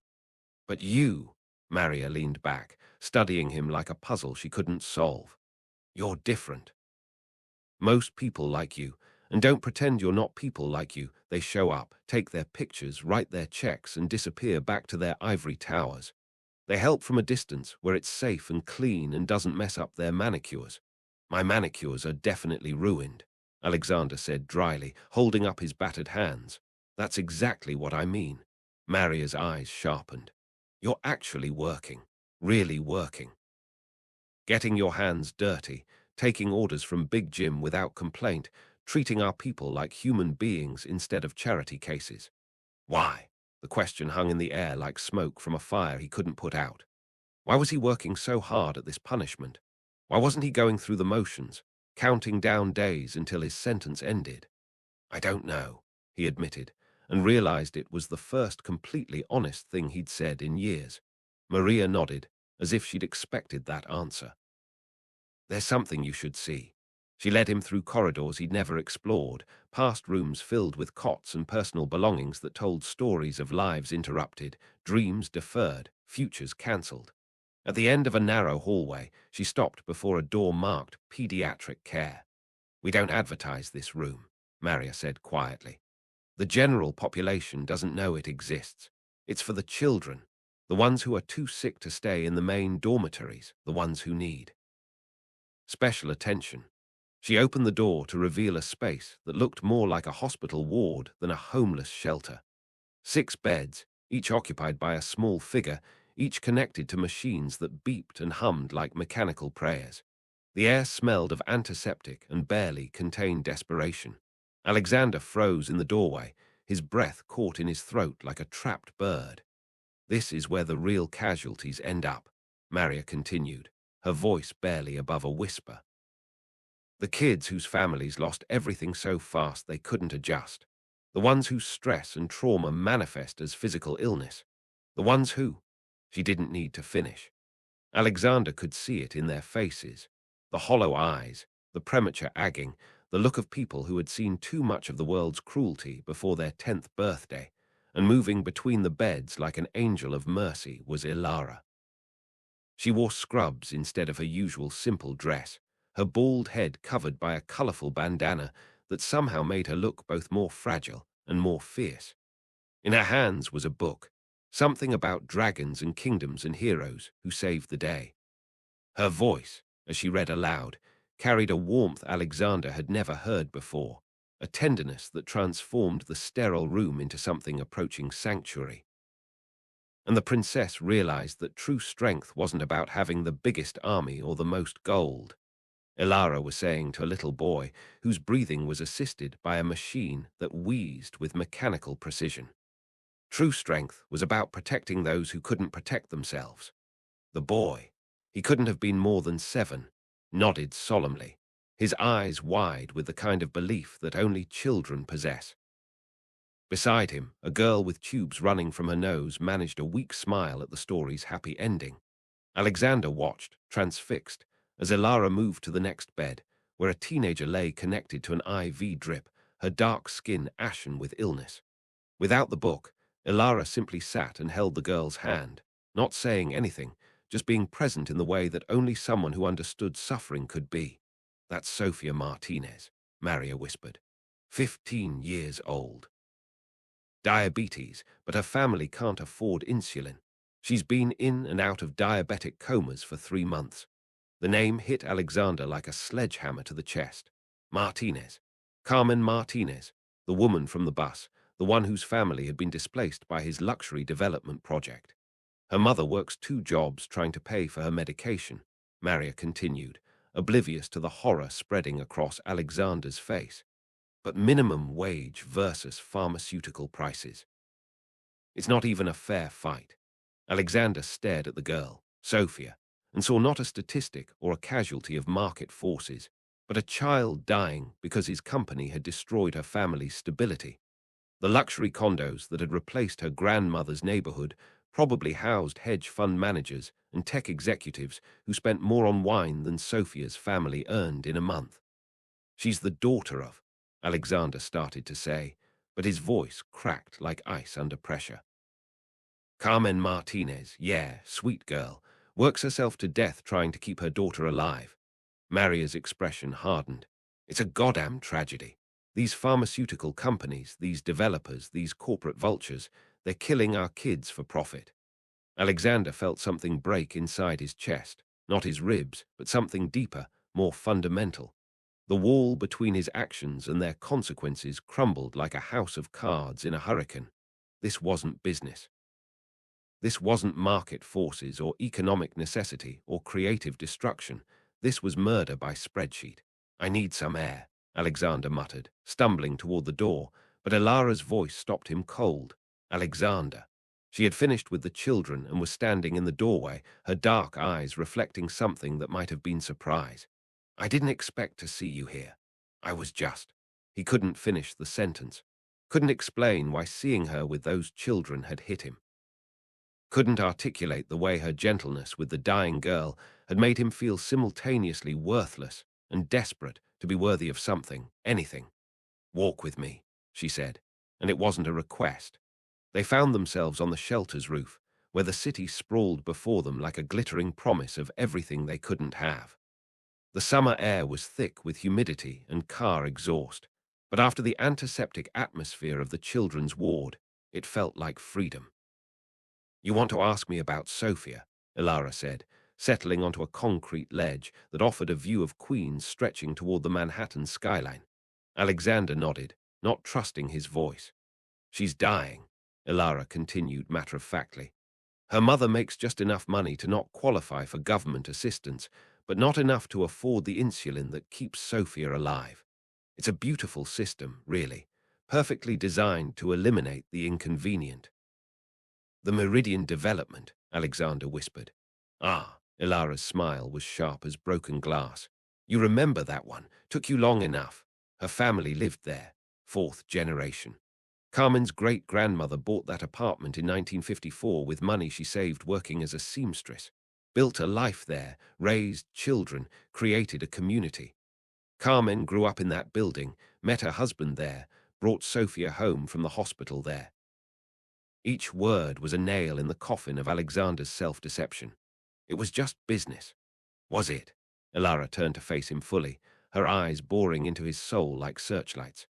S1: But you, Maria leaned back, studying him like a puzzle she couldn't solve. You're different. Most people like you, and don't pretend you're not people like you. They show up, take their pictures, write their checks, and disappear back to their ivory towers. They help from a distance where it's safe and clean and doesn't mess up their manicures. My manicures are definitely ruined, Alexander said dryly, holding up his battered hands. That's exactly what I mean. Maria's eyes sharpened. You're actually working, really working. Getting your hands dirty, taking orders from Big Jim without complaint, treating our people like human beings instead of charity cases. Why? The question hung in the air like smoke from a fire he couldn't put out. Why was he working so hard at this punishment? Why wasn't he going through the motions, counting down days until his sentence ended? I don't know, he admitted, and realized it was the first completely honest thing he'd said in years. Maria nodded, as if she'd expected that answer. There's something you should see. She led him through corridors he'd never explored, past rooms filled with cots and personal belongings that told stories of lives interrupted, dreams deferred, futures cancelled. At the end of a narrow hallway, she stopped before a door marked Pediatric Care. We don't advertise this room, Maria said quietly. The general population doesn't know it exists. It's for the children, the ones who are too sick to stay in the main dormitories, the ones who need special attention. She opened the door to reveal a space that looked more like a hospital ward than a homeless shelter. 6 beds, each occupied by a small figure, each connected to machines that beeped and hummed like mechanical prayers. The air smelled of antiseptic and barely contained desperation. Alexander froze in the doorway, his breath caught in his throat like a trapped bird. This is where the real casualties end up, Maria continued, her voice barely above a whisper. The kids whose families lost everything so fast they couldn't adjust. The ones whose stress and trauma manifest as physical illness. The ones who... She didn't need to finish. Alexander could see it in their faces. The hollow eyes, the premature agging, the look of people who had seen too much of the world's cruelty before their 10th birthday, and moving between the beds like an angel of mercy was Ilara. She wore scrubs instead of her usual simple dress, her bald head covered by a colorful bandana that somehow made her look both more fragile and more fierce. In her hands was a book, something about dragons and kingdoms and heroes who saved the day. Her voice, as she read aloud, carried a warmth Alexander had never heard before, a tenderness that transformed the sterile room into something approaching sanctuary. And the princess realized that true strength wasn't about having the biggest army or the most gold. Ilara was saying to a little boy whose breathing was assisted by a machine that wheezed with mechanical precision. True strength was about protecting those who couldn't protect themselves. The boy, he couldn't have been more than 7, nodded solemnly, his eyes wide with the kind of belief that only children possess. Beside him, a girl with tubes running from her nose managed a weak smile at the story's happy ending. Alexander watched, transfixed, as Ilara moved to the next bed, where a teenager lay connected to an IV drip, her dark skin ashen with illness. Without the book, Ilara simply sat and held the girl's hand, not saying anything, just being present in the way that only someone who understood suffering could be. That's Sophia Martinez, Maria whispered. 15 years old. Diabetes, but her family can't afford insulin. She's been in and out of diabetic comas for 3 months. The name hit Alexander like a sledgehammer to the chest. Martinez. Carmen Martinez, the woman from the bus, the one whose family had been displaced by his luxury development project. Her mother works 2 jobs trying to pay for her medication, Maria continued, oblivious to the horror spreading across Alexander's face. But minimum wage versus pharmaceutical prices. It's not even a fair fight. Alexander stared at the girl, Sophia, and saw not a statistic or a casualty of market forces. but a child dying because his company had destroyed her family's stability. The luxury condos that had replaced her grandmother's neighborhood probably housed hedge fund managers and tech executives who spent more on wine than Sophia's family earned in a month. She's the daughter of, Alexander started to say, but his voice cracked like ice under pressure. Carmen Martinez, yeah, sweet girl, works herself to death trying to keep her daughter alive. Maria's expression hardened. It's a goddamn tragedy. These pharmaceutical companies, these developers, these corporate vultures, they're killing our kids for profit. Alexander felt something break inside his chest, not his ribs, but something deeper, more fundamental. The wall between his actions and their consequences crumbled like a house of cards in a hurricane. This wasn't business. This wasn't market forces or economic necessity or creative destruction. This was murder by spreadsheet. I need some air, Alexander muttered, stumbling toward the door, but Ilara's voice stopped him cold. Alexander. She had finished with the children and was standing in the doorway, her dark eyes reflecting something that might have been surprise. I didn't expect to see you here. I was just. He couldn't finish the sentence. Couldn't explain why seeing her with those children had hit him. Couldn't articulate the way her gentleness with the dying girl had made him feel simultaneously worthless and desperate to be worthy of something, anything. Walk with me, she said, and it wasn't a request. They found themselves on the shelter's roof, where the city sprawled before them like a glittering promise of everything they couldn't have. The summer air was thick with humidity and car exhaust, but after the antiseptic atmosphere of the children's ward, it felt like freedom. You want to ask me about Sophia, Ilara said, settling onto a concrete ledge that offered a view of Queens stretching toward the Manhattan skyline. Alexander nodded, not trusting his voice. She's dying, Ilara continued matter-of-factly. Her mother makes just enough money to not qualify for government assistance, but not enough to afford the insulin that keeps Sophia alive. It's a beautiful system, really, perfectly designed to eliminate the inconvenient. The Meridian development, Alexander whispered. Ah, Ilara's smile was sharp as broken glass. You remember that one. Took you long enough. Her family lived there. 4th generation. Carmen's great-grandmother bought that apartment in 1954 with money she saved working as a seamstress. Built a life there, raised children, created a community. Carmen grew up in that building, met her husband there, brought Sophia home from the hospital there. Each word was a nail in the coffin of Alexander's self-deception. It was just business. Was it? Ilara turned to face him fully, her eyes boring into his soul like searchlights.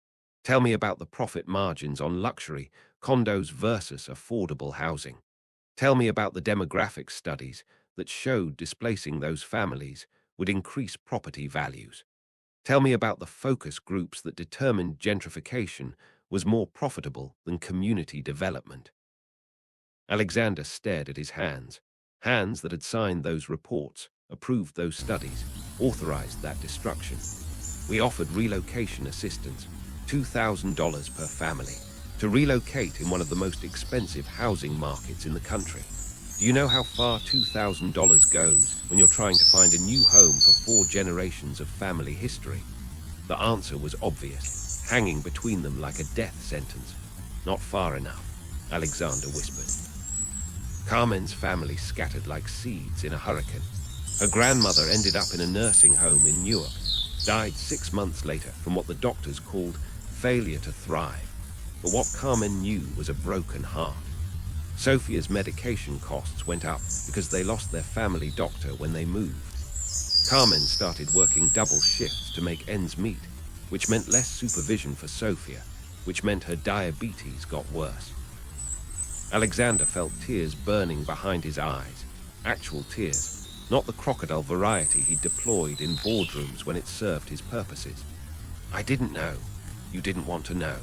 S1: Tell me about the profit margins on luxury, condos versus affordable housing. Tell me about the demographic studies that showed displacing those families would increase property values. Tell me about the focus groups that determined gentrification was more profitable than community development. Alexander stared at his hands that had signed those reports, approved those studies, authorized that destruction. We offered relocation assistance, $2,000 per family, to relocate in one of the most expensive housing markets in the country. Do you know how far $2,000 goes when you're trying to find a new home for 4 generations of family history? The answer was obvious, hanging between them like a death sentence. Not far enough, Alexander whispered. Carmen's family scattered like seeds in a hurricane. Her grandmother ended up in a nursing home in Newark, died 6 months later from what the doctors called failure to thrive. But what Carmen knew was a broken heart. Sophia's medication costs went up because they lost their family doctor when they moved. Carmen started working double shifts to make ends meet, which meant less supervision for Sophia, which meant her diabetes got worse. Alexander felt tears burning behind his eyes, actual tears, not the crocodile variety he'd deployed in boardrooms when it served his purposes. I didn't know. You didn't want to know.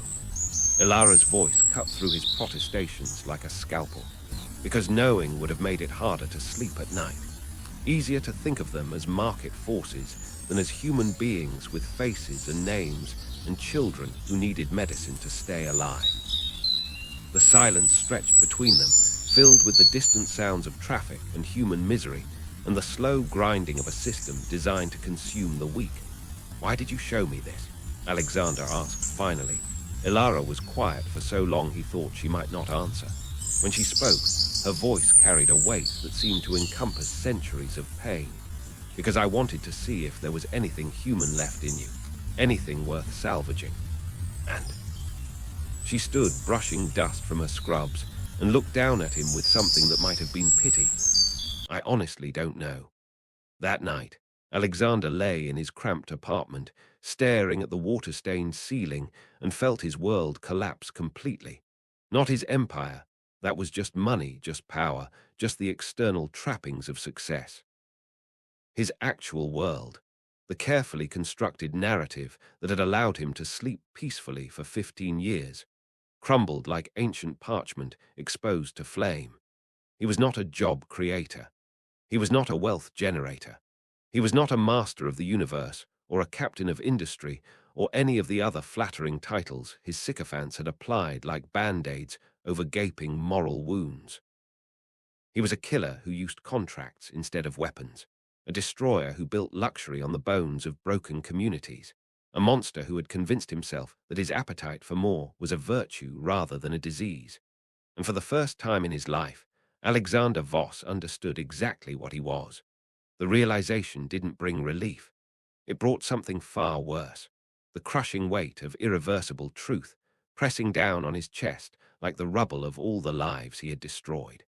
S1: Ilara's voice cut through his protestations like a scalpel, because knowing would have made it harder to sleep at night. Easier to think of them as market forces than as human beings with faces and names and children who needed medicine to stay alive. The silence stretched between them, filled with the distant sounds of traffic and human misery, and the slow grinding of a system designed to consume the weak. Why did you show me this? Alexander asked finally. Ilara was quiet for so long he thought she might not answer. When she spoke, her voice carried a weight that seemed to encompass centuries of pain. Because I wanted to see if there was anything human left in you, anything worth salvaging. And she stood, brushing dust from her scrubs, and looked down at him with something that might have been pity. I honestly don't know. That night, Alexander lay in his cramped apartment, staring at the water-stained ceiling, and felt his world collapse completely. Not his empire. That was just money, just power, just the external trappings of success. His actual world, the carefully constructed narrative that had allowed him to sleep peacefully for 15 years, crumbled like ancient parchment exposed to flame. He was not a job creator. He was not a wealth generator. He was not a master of the universe, or a captain of industry, or any of the other flattering titles his sycophants had applied like band-aids over gaping moral wounds. He was a killer who used contracts instead of weapons, a destroyer who built luxury on the bones of broken communities, a monster who had convinced himself that his appetite for more was a virtue rather than a disease. And for the first time in his life, Alexander Voss understood exactly what he was. The realization didn't bring relief. It brought something far worse, the crushing weight of irreversible truth, pressing down on his chest like the rubble of all the lives he had destroyed.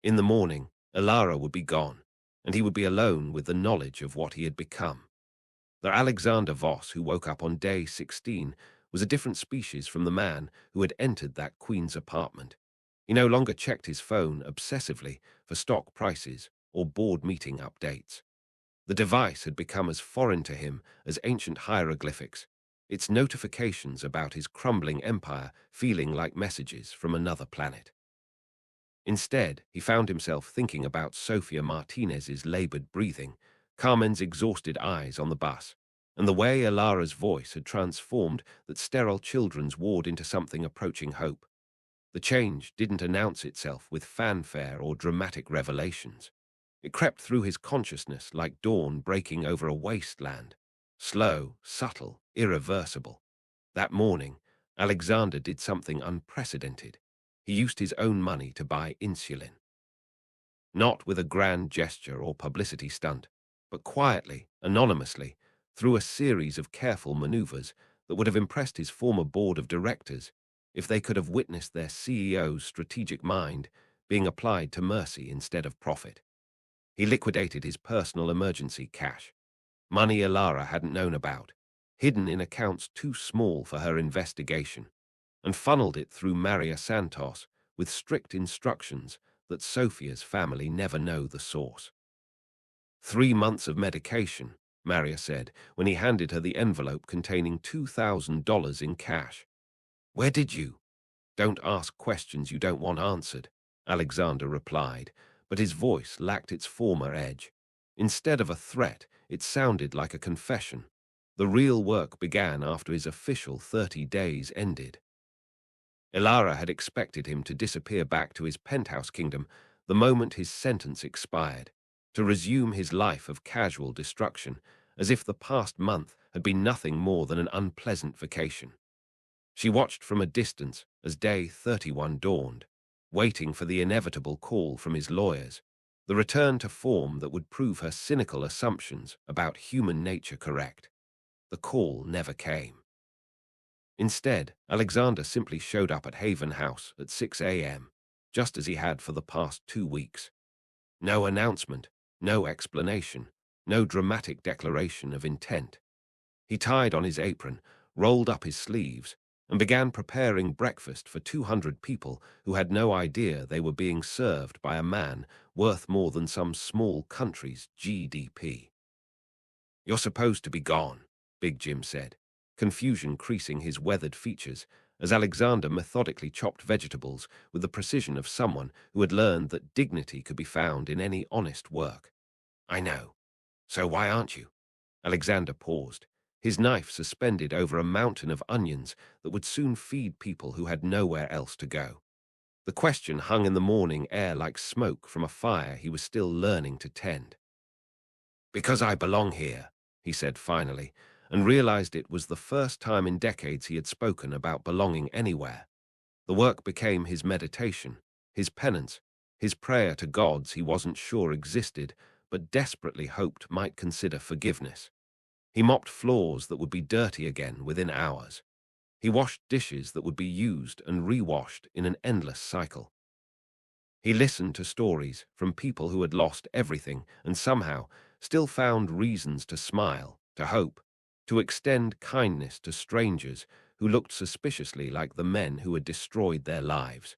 S1: In the morning, Ilara would be gone, and he would be alone with the knowledge of what he had become. The Alexander Voss who woke up on day 16 was a different species from the man who had entered that queen's apartment. He no longer checked his phone obsessively for stock prices or board meeting updates. The device had become as foreign to him as ancient hieroglyphics, its notifications about his crumbling empire feeling like messages from another planet. Instead, he found himself thinking about Sofia Martinez's labored breathing, Carmen's exhausted eyes on the bus, and the way Ilara's voice had transformed that sterile children's ward into something approaching hope. The change didn't announce itself with fanfare or dramatic revelations. It crept through his consciousness like dawn breaking over a wasteland. Slow, subtle, irreversible. That morning, Alexander did something unprecedented. He used his own money to buy insulin. Not with a grand gesture or publicity stunt, but quietly, anonymously, through a series of careful maneuvers that would have impressed his former board of directors if they could have witnessed their CEO's strategic mind being applied to mercy instead of profit. He liquidated his personal emergency cash, money Ilara hadn't known about, hidden in accounts too small for her investigation, and funneled it through Maria Santos with strict instructions that Sophia's family never know the source. 3 months of medication, Maria said when he handed her the envelope containing $2,000 in cash. Where did you? Don't ask questions you don't want answered, Alexander replied, but his voice lacked its former edge. Instead of a threat, it sounded like a confession. The real work began after his official 30 days ended. Ilara had expected him to disappear back to his penthouse kingdom the moment his sentence expired, to resume his life of casual destruction, as if the past month had been nothing more than an unpleasant vacation. She watched from a distance as day 31 dawned, waiting for the inevitable call from his lawyers, the return to form that would prove her cynical assumptions about human nature correct. The call never came. Instead, Alexander simply showed up at Haven House at 6 a.m., just as he had for the past 2 weeks. No announcement, no explanation, no dramatic declaration of intent. He tied on his apron, rolled up his sleeves, and began preparing breakfast for 200 people who had no idea they were being served by a man worth more than some small country's GDP. "You're supposed to be gone," Big Jim said, confusion creasing his weathered features as Alexander methodically chopped vegetables with the precision of someone who had learned that dignity could be found in any honest work. "I know. So why aren't you?" Alexander paused, his knife suspended over a mountain of onions that would soon feed people who had nowhere else to go. The question hung in the morning air like smoke from a fire he was still learning to tend. "Because I belong here," he said finally, and realized it was the first time in decades he had spoken about belonging anywhere. The work became his meditation, his penance, his prayer to gods he wasn't sure existed, but desperately hoped might consider forgiveness. He mopped floors that would be dirty again within hours. He washed dishes that would be used and re-washed in an endless cycle. He listened to stories from people who had lost everything and somehow still found reasons to smile, to hope, to extend kindness to strangers who looked suspiciously like the men who had destroyed their lives.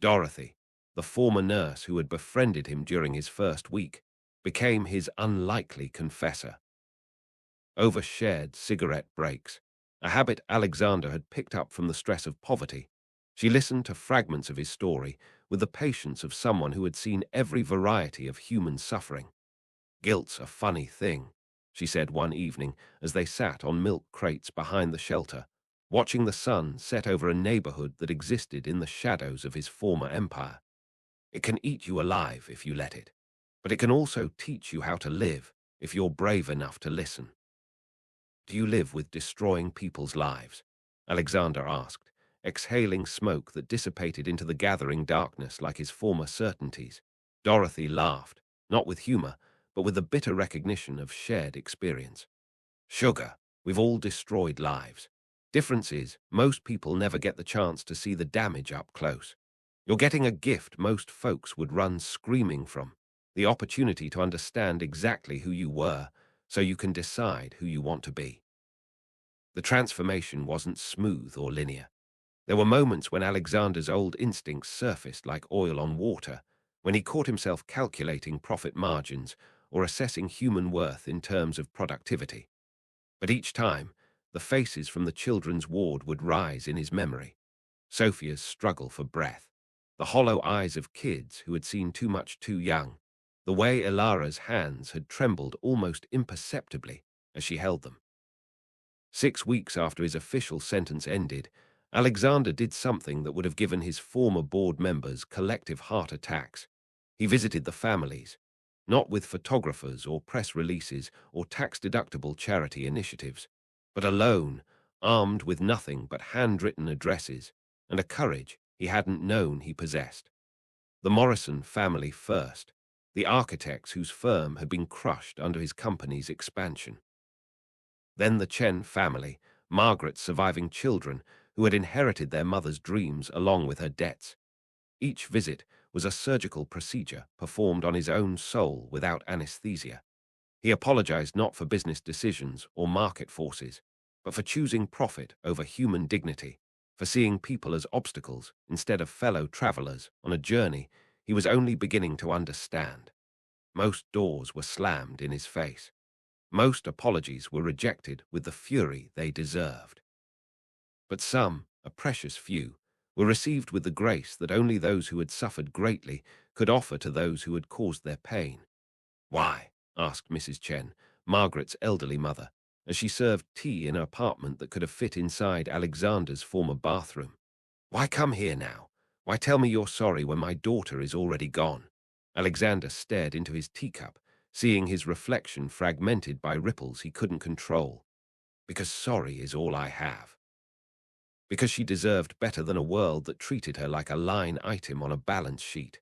S1: Dorothy, the former nurse who had befriended him during his first week, became his unlikely confessor. Over shared cigarette breaks, a habit Alexander had picked up from the stress of poverty, she listened to fragments of his story with the patience of someone who had seen every variety of human suffering. "Guilt's a funny thing," she said one evening as they sat on milk crates behind the shelter, watching the sun set over a neighborhood that existed in the shadows of his former empire. "It can eat you alive if you let it, but it can also teach you how to live if you're brave enough to listen." "Do you live with destroying people's lives?" Alexander asked, exhaling smoke that dissipated into the gathering darkness like his former certainties. Dorothy laughed, not with humor, but with the bitter recognition of shared experience. "Sugar, we've all destroyed lives. Difference is, most people never get the chance to see the damage up close. You're getting a gift most folks would run screaming from, the opportunity to understand exactly who you were, so you can decide who you want to be." The transformation wasn't smooth or linear. There were moments when Alexander's old instincts surfaced like oil on water, when he caught himself calculating profit margins or assessing human worth in terms of productivity. But each time, the faces from the children's ward would rise in his memory. Sophia's struggle for breath, the hollow eyes of kids who had seen too much too young, the way Ilara's hands had trembled almost imperceptibly as she held them. 6 weeks after his official sentence ended, Alexander did something that would have given his former board members collective heart attacks. He visited the families, not with photographers or press releases or tax-deductible charity initiatives, but alone, armed with nothing but handwritten addresses and a courage he hadn't known he possessed. The Morrison family first, the architects whose firm had been crushed under his company's expansion. Then the Chen family, Margaret's surviving children, who had inherited their mother's dreams along with her debts. Each visit was a surgical procedure performed on his own soul without anesthesia. He apologized not for business decisions or market forces, but for choosing profit over human dignity, for seeing people as obstacles instead of fellow travelers on a journey he was only beginning to understand. Most doors were slammed in his face. Most apologies were rejected with the fury they deserved. But some, a precious few, were received with the grace that only those who had suffered greatly could offer to those who had caused their pain. "Why?" asked Mrs. Chen, Margaret's elderly mother, as she served tea in an apartment that could have fit inside Alexander's former bathroom. "Why come here now? Why tell me you're sorry when my daughter is already gone?" Alexander stared into his teacup, seeing his reflection fragmented by ripples he couldn't control. "Because sorry is all I have." Because she deserved better than a world that treated her like a line item on a balance sheet.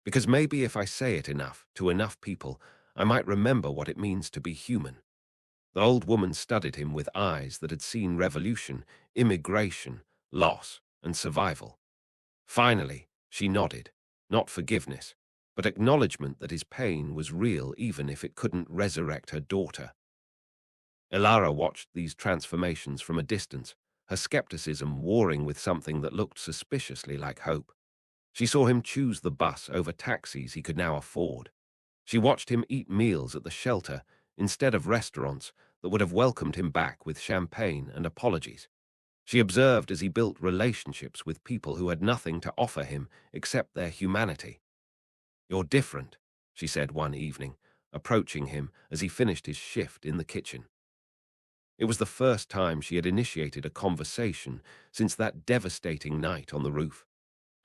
S1: Because maybe if I say it enough, to enough people, I might remember what it means to be human. The old woman studied him with eyes that had seen revolution, immigration, loss, and survival. Finally, she nodded, not forgiveness, but acknowledgement that his pain was real even if it couldn't resurrect her daughter. Ilara watched these transformations from a distance, her skepticism warring with something that looked suspiciously like hope. She saw him choose the bus over taxis he could now afford. She watched him eat meals at the shelter instead of restaurants that would have welcomed him back with champagne and apologies. She observed as he built relationships with people who had nothing to offer him except their humanity. "You're different," she said one evening, approaching him as he finished his shift in the kitchen. It was the first time she had initiated a conversation since that devastating night on the roof.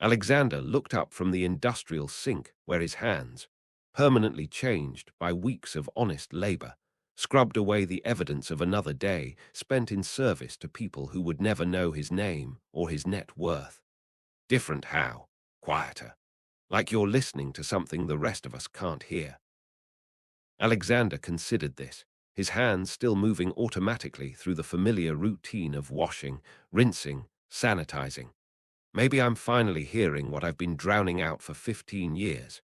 S1: Alexander looked up from the industrial sink where his hands, permanently changed by weeks of honest labor, scrubbed away the evidence of another day spent in service to people who would never know his name or his net worth. Different how? Quieter. Like you're listening to something the rest of us can't hear. Alexander considered this, his hands still moving automatically through the familiar routine of washing, rinsing, sanitizing. Maybe I'm finally hearing what I've been drowning out for 15 years.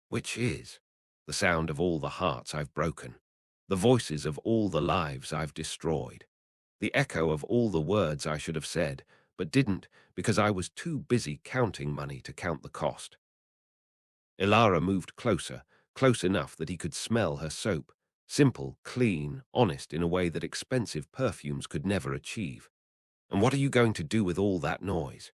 S1: Which is the sound of all the hearts I've broken, the voices of all the lives I've destroyed, the echo of all the words I should have said, but didn't because I was too busy counting money to count the cost. Ilara moved closer, close enough that he could smell her soap, simple, clean, honest in a way that expensive perfumes could never achieve. And what are you going to do with all that noise?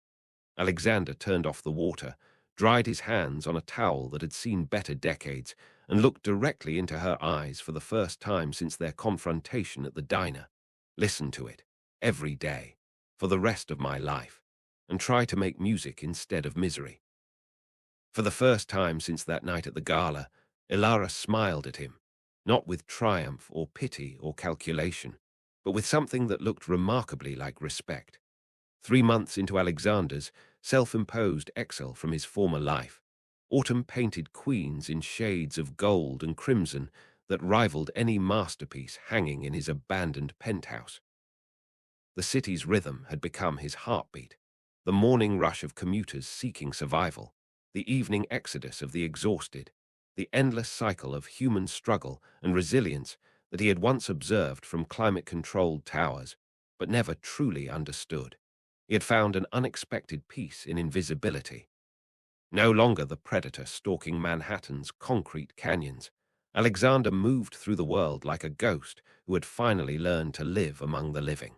S1: Alexander turned off the water, dried his hands on a towel that had seen better decades, and looked directly into her eyes for the first time since their confrontation at the diner. Listen to it, every day, for the rest of my life, and try to make music instead of misery. For the first time since that night at the Gala, Ilara smiled at him, not with triumph or pity or calculation, but with something that looked remarkably like respect. 3 months into Alexander's self-imposed exile from his former life, autumn-painted queens in shades of gold and crimson that rivaled any masterpiece hanging in his abandoned penthouse. The city's rhythm had become his heartbeat, the morning rush of commuters seeking survival, the evening exodus of the exhausted, the endless cycle of human struggle and resilience that he had once observed from climate-controlled towers, but never truly understood. He had found an unexpected peace in invisibility. No longer the predator stalking Manhattan's concrete canyons, Alexander moved through the world like a ghost who had finally learned to live among the living.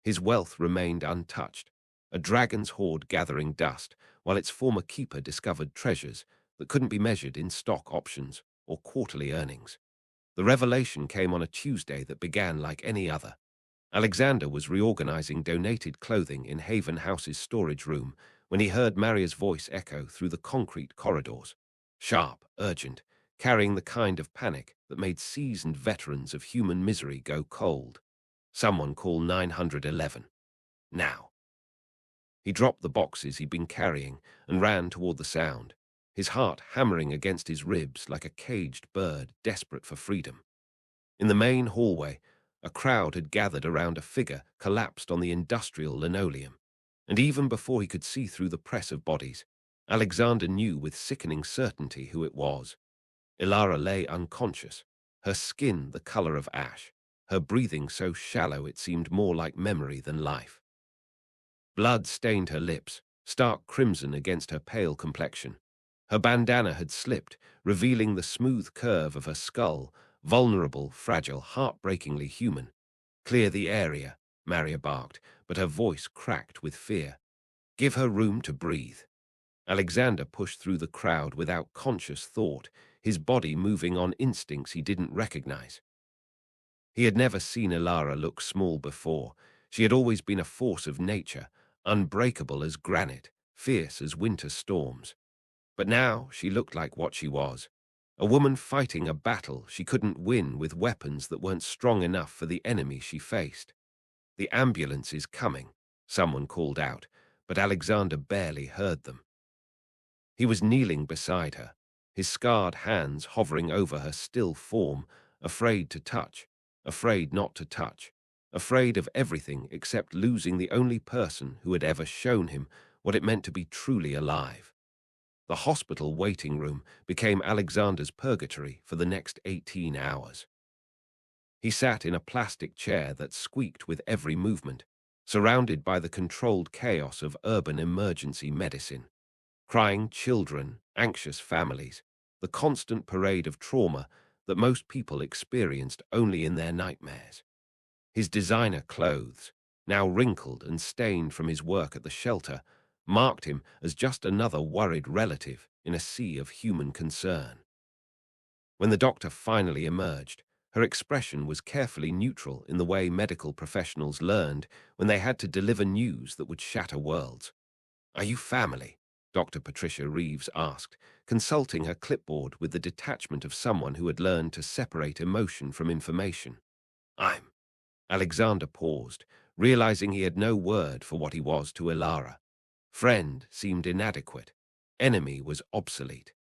S1: His wealth remained untouched, a dragon's hoard gathering dust, while its former keeper discovered treasures that couldn't be measured in stock options or quarterly earnings. The revelation came on a Tuesday that began like any other. Alexander was reorganizing donated clothing in Haven House's storage room when he heard Maria's voice echo through the concrete corridors. Sharp, urgent, carrying the kind of panic that made seasoned veterans of human misery go cold. Someone call 911. Now. He dropped the boxes he'd been carrying and ran toward the sound, his heart hammering against his ribs like a caged bird desperate for freedom. In the main hallway, a crowd had gathered around a figure collapsed on the industrial linoleum, and even before he could see through the press of bodies, Alexander knew with sickening certainty who it was. Ilara lay unconscious, her skin the color of ash, her breathing so shallow it seemed more like memory than life. Blood stained her lips, stark crimson against her pale complexion. Her bandana had slipped, revealing the smooth curve of her skull, vulnerable, fragile, heartbreakingly human. Clear the area, Maria barked, but her voice cracked with fear. Give her room to breathe. Alexander pushed through the crowd without conscious thought, his body moving on instincts he didn't recognize. He had never seen Ilara look small before. She had always been a force of nature, unbreakable as granite, fierce as winter storms. But now she looked like what she was, a woman fighting a battle she couldn't win with weapons that weren't strong enough for the enemy she faced. The ambulance is coming, someone called out, but Alexander barely heard them. He was kneeling beside her, his scarred hands hovering over her still form, afraid to touch, afraid not to touch, afraid of everything except losing the only person who had ever shown him what it meant to be truly alive. The hospital waiting room became Alexander's purgatory for the next 18 hours. He sat in a plastic chair that squeaked with every movement, surrounded by the controlled chaos of urban emergency medicine. Crying children, anxious families, the constant parade of trauma that most people experienced only in their nightmares. His designer clothes, now wrinkled and stained from his work at the shelter, marked him as just another worried relative in a sea of human concern. When the doctor finally emerged, her expression was carefully neutral in the way medical professionals learned when they had to deliver news that would shatter worlds. Are you family? Dr. Patricia Reeves asked, consulting her clipboard with the detachment of someone who had learned to separate emotion from information. I'm. Alexander paused, realizing he had no word for what he was to Ilara. Friend seemed inadequate. Enemy was obsolete.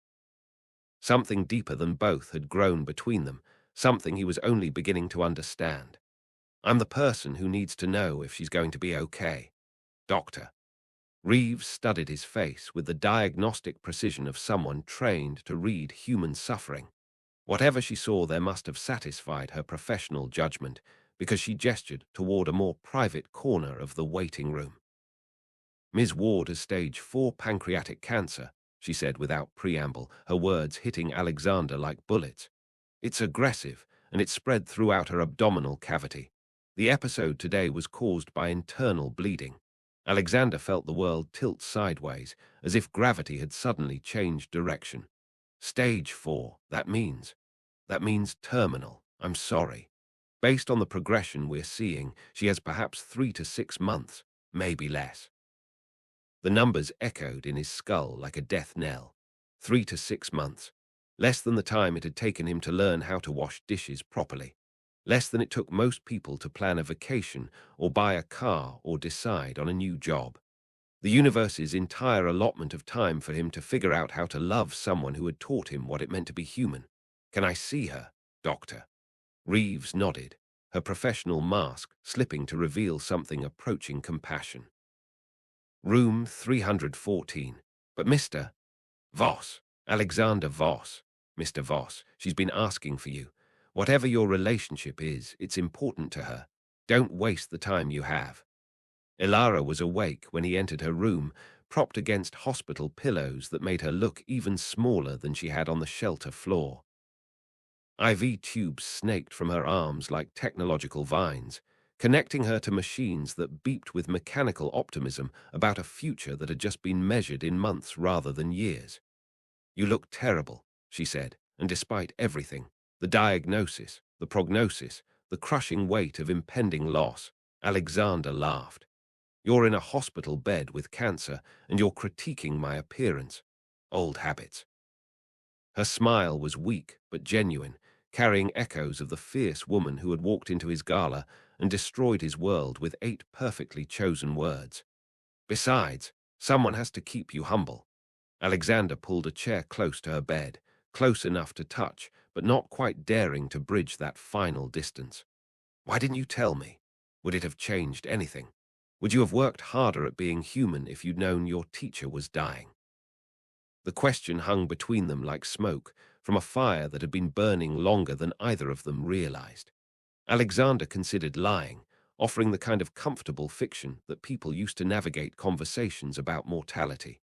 S1: Something deeper than both had grown between them, something he was only beginning to understand. I'm the person who needs to know if she's going to be okay. Doctor. Reeves studied his face with the diagnostic precision of someone trained to read human suffering. Whatever she saw there must have satisfied her professional judgment, because she gestured toward a more private corner of the waiting room. Ms. Ward has stage 4 pancreatic cancer, she said without preamble, her words hitting Alexander like bullets. It's aggressive, and it spread throughout her abdominal cavity. The episode today was caused by internal bleeding. Alexander felt the world tilt sideways, as if gravity had suddenly changed direction. Stage 4, that means terminal. I'm sorry. Based on the progression we're seeing, she has perhaps 3 to 6 months, maybe less. The numbers echoed in his skull like a death knell. 3 to 6 months. Less than the time it had taken him to learn how to wash dishes properly. Less than it took most people to plan a vacation or buy a car or decide on a new job. The universe's entire allotment of time for him to figure out how to love someone who had taught him what it meant to be human. Can I see her, Doctor? Reeves nodded, her professional mask slipping to reveal something approaching compassion. Room 314. But Mr. Voss, Alexander Voss, Mr. Voss, she's been asking for you. Whatever your relationship is, it's important to her. Don't waste the time you have. Ilara was awake when he entered her room, propped against hospital pillows that made her look even smaller than she had on the shelter floor. IV tubes snaked from her arms like technological vines, connecting her to machines that beeped with mechanical optimism about a future that had just been measured in months rather than years. You look terrible, she said, and despite everything, the diagnosis, the prognosis, the crushing weight of impending loss, Alexander laughed. You're in a hospital bed with cancer, and you're critiquing my appearance. Old habits. Her smile was weak but genuine, carrying echoes of the fierce woman who had walked into his gala and destroyed his world with 8 perfectly chosen words. Besides, someone has to keep you humble. Alexander pulled a chair close to her bed, close enough to touch, but not quite daring to bridge that final distance. Why didn't you tell me? Would it have changed anything? Would you have worked harder at being human if you'd known your teacher was dying? The question hung between them like smoke from a fire that had been burning longer than either of them realized. Alexander considered lying, offering the kind of comfortable fiction that people used to navigate conversations about mortality.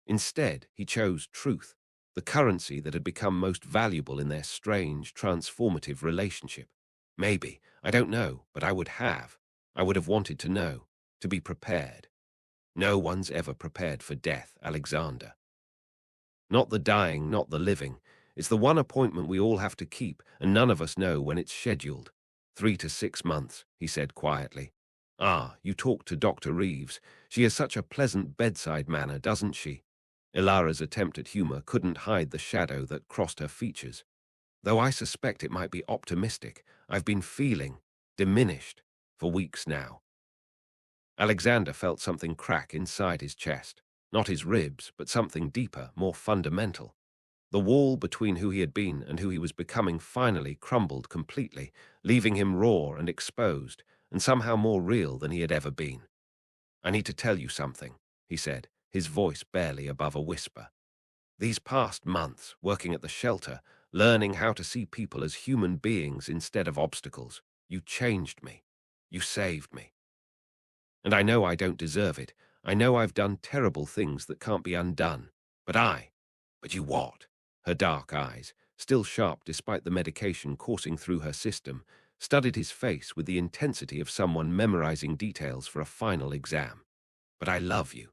S1: Instead, he chose truth, the currency that had become most valuable in their strange, transformative relationship. Maybe, I don't know, but I would have. I would have wanted to know, to be prepared. No one's ever prepared for death, Alexander. Not the dying, not the living. It's the one appointment we all have to keep, and none of us know when it's scheduled. 3 to 6 months, he said quietly. Ah, you talked to Dr. Reeves. She has such a pleasant bedside manner, doesn't she? Ilara's attempt at humor couldn't hide the shadow that crossed her features. Though I suspect it might be optimistic, I've been feeling diminished for weeks now. Alexander felt something crack inside his chest. Not his ribs, but something deeper, more fundamental. The wall between who he had been and who he was becoming finally crumbled completely, leaving him raw and exposed, and somehow more real than he had ever been. I need to tell you something, he said, his voice barely above a whisper. These past months, working at the shelter, learning how to see people as human beings instead of obstacles, you changed me. You saved me. And I know I don't deserve it. I know I've done terrible things that can't be undone. But you what? Her dark eyes, still sharp despite the medication coursing through her system, studied his face with the intensity of someone memorizing details for a final exam. But I love you.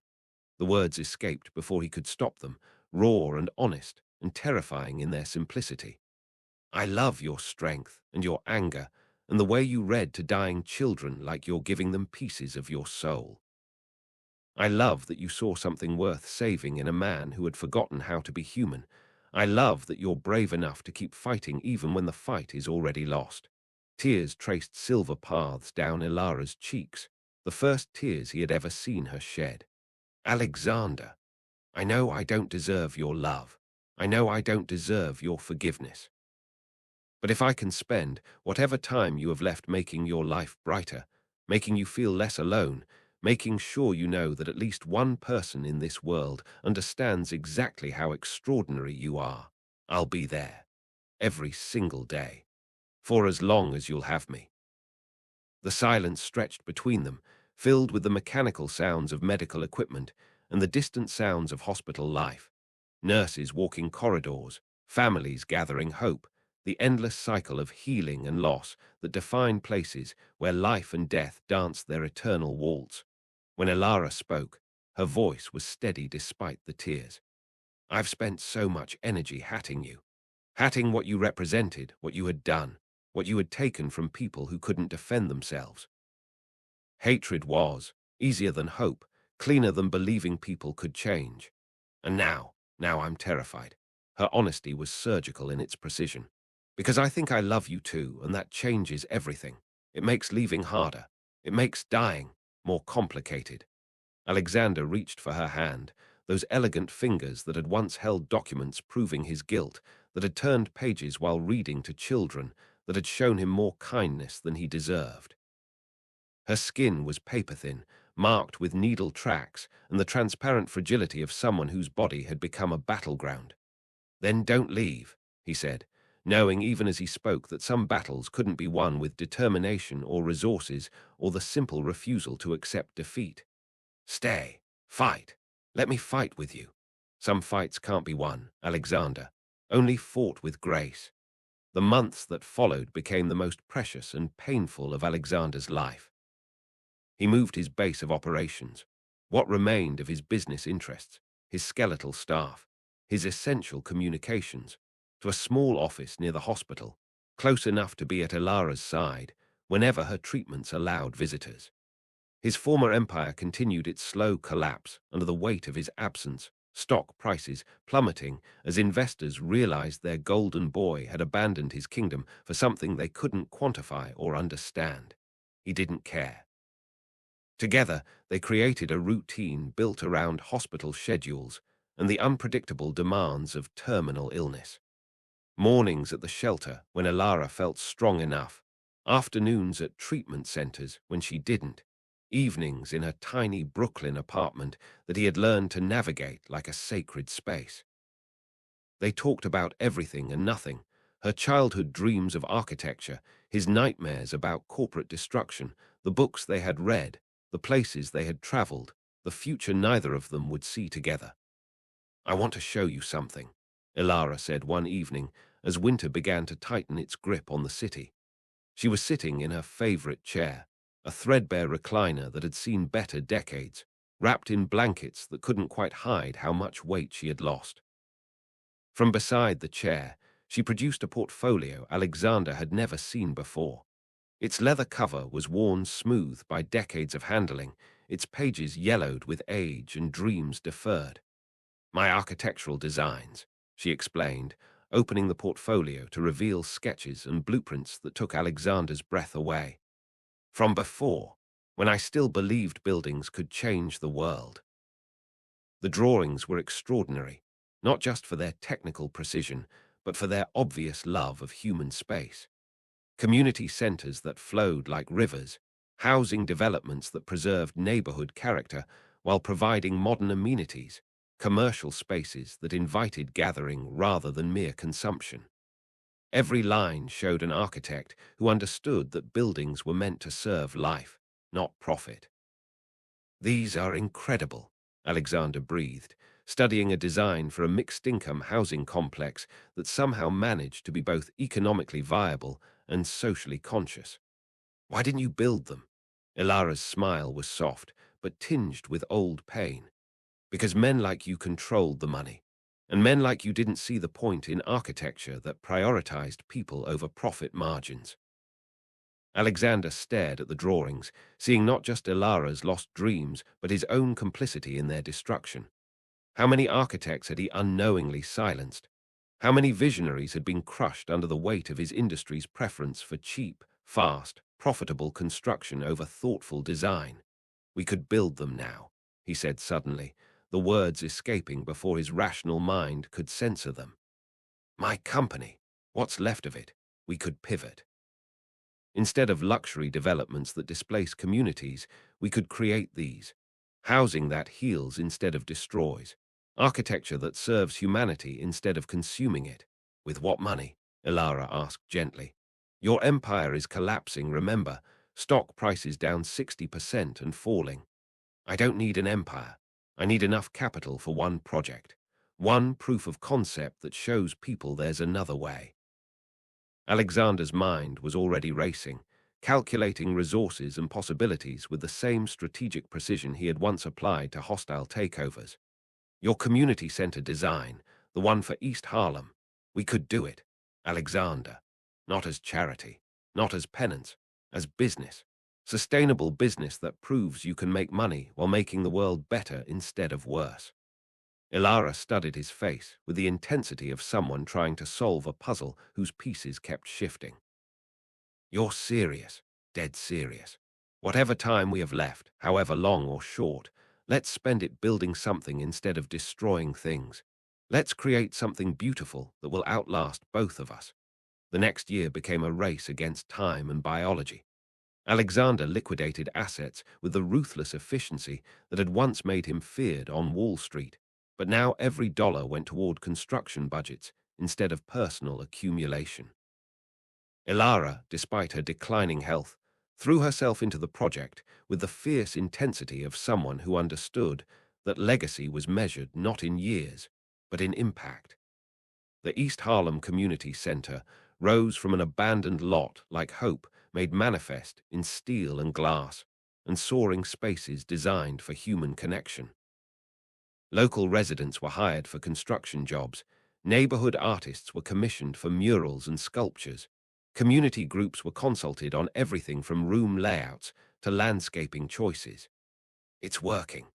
S1: The words escaped before he could stop them, raw and honest and terrifying in their simplicity. I love your strength and your anger and the way you read to dying children like you're giving them pieces of your soul. I love that you saw something worth saving in a man who had forgotten how to be human. I love that you're brave enough to keep fighting even when the fight is already lost. Tears traced silver paths down Ilara's cheeks, the first tears he had ever seen her shed. Alexander, I know I don't deserve your love. I know I don't deserve your forgiveness. But if I can spend whatever time you have left making your life brighter, making you feel less alone, making sure you know that at least one person in this world understands exactly how extraordinary you are, I'll be there, every single day, for as long as you'll have me. The silence stretched between them, filled with the mechanical sounds of medical equipment and the distant sounds of hospital life. Nurses walking corridors, families gathering hope, the endless cycle of healing and loss that define places where life and death dance their eternal waltz. When Ilara spoke, her voice was steady despite the tears. I've spent so much energy hatting you. Hatting what you represented, what you had done, what you had taken from people who couldn't defend themselves. Hatred was easier than hope, cleaner than believing people could change. And now I'm terrified. Her honesty was surgical in its precision. Because I think I love you too, and that changes everything. It makes leaving harder. It makes dying more complicated. Alexander reached for her hand, those elegant fingers that had once held documents proving his guilt, that had turned pages while reading to children, that had shown him more kindness than he deserved. Her skin was paper-thin, marked with needle tracks and the transparent fragility of someone whose body had become a battleground. Then don't leave, he said, knowing even as he spoke that some battles couldn't be won with determination or resources or the simple refusal to accept defeat. Stay, fight, let me fight with you. Some fights can't be won, Alexander, only fought with grace. The months that followed became the most precious and painful of Alexander's life. He moved his base of operations, what remained of his business interests, his skeletal staff, his essential communications, to a small office near the hospital, close enough to be at Ilara's side whenever her treatments allowed visitors. His former empire continued its slow collapse under the weight of his absence, stock prices plummeting as investors realized their golden boy had abandoned his kingdom for something they couldn't quantify or understand. He didn't care. Together, they created a routine built around hospital schedules and the unpredictable demands of terminal illness. Mornings at the shelter when Ilara felt strong enough, afternoons at treatment centers when she didn't, evenings in her tiny Brooklyn apartment that he had learned to navigate like a sacred space. They talked about everything and nothing, her childhood dreams of architecture, his nightmares about corporate destruction, the books they had read, the places they had traveled, the future neither of them would see together. I want to show you something, Ilara said one evening as winter began to tighten its grip on the city. She was sitting in her favorite chair, a threadbare recliner that had seen better decades, wrapped in blankets that couldn't quite hide how much weight she had lost. From beside the chair, she produced a portfolio Alexander had never seen before. Its leather cover was worn smooth by decades of handling, its pages yellowed with age and dreams deferred. My architectural designs, she explained, opening the portfolio to reveal sketches and blueprints that took Alexander's breath away. From before, when I still believed buildings could change the world. The drawings were extraordinary, not just for their technical precision, but for their obvious love of human space. Community centers that flowed like rivers, housing developments that preserved neighborhood character while providing modern amenities, commercial spaces that invited gathering rather than mere consumption. Every line showed an architect who understood that buildings were meant to serve life, not profit. These are incredible, Alexander breathed, studying a design for a mixed-income housing complex that somehow managed to be both economically viable and socially conscious. Why didn't you build them? Ilara's smile was soft, but tinged with old pain. Because men like you controlled the money, and men like you didn't see the point in architecture that prioritized people over profit margins. Alexander stared at the drawings, seeing not just Ilara's lost dreams, but his own complicity in their destruction. How many architects had he unknowingly silenced? How many visionaries had been crushed under the weight of his industry's preference for cheap, fast, profitable construction over thoughtful design? We could build them now, he said suddenly, the words escaping before his rational mind could censor them. My company, what's left of it, we could pivot. Instead of luxury developments that displace communities, we could create these. Housing that heals instead of destroys. Architecture that serves humanity instead of consuming it. With what money? Ilara asked gently. Your empire is collapsing, remember. Stock prices down 60% and falling. I don't need an empire. I need enough capital for one project. One proof of concept that shows people there's another way. Alexander's mind was already racing, calculating resources and possibilities with the same strategic precision he had once applied to hostile takeovers. Your community center design, the one for East Harlem, we could do it, Alexander. Not as charity, not as penance, as business. Sustainable business that proves you can make money while making the world better instead of worse. Ilara studied his face with the intensity of someone trying to solve a puzzle whose pieces kept shifting. You're serious, dead serious. Whatever time we have left, however long or short, let's spend it building something instead of destroying things. Let's create something beautiful that will outlast both of us. The next year became a race against time and biology. Alexander liquidated assets with the ruthless efficiency that had once made him feared on Wall Street, but now every dollar went toward construction budgets instead of personal accumulation. Ilara, despite her declining health, threw herself into the project with the fierce intensity of someone who understood that legacy was measured not in years, but in impact. The East Harlem Community Center rose from an abandoned lot like hope made manifest in steel and glass, and soaring spaces designed for human connection. Local residents were hired for construction jobs, neighborhood artists were commissioned for murals and sculptures, community groups were consulted on everything from room layouts to landscaping choices. It's working,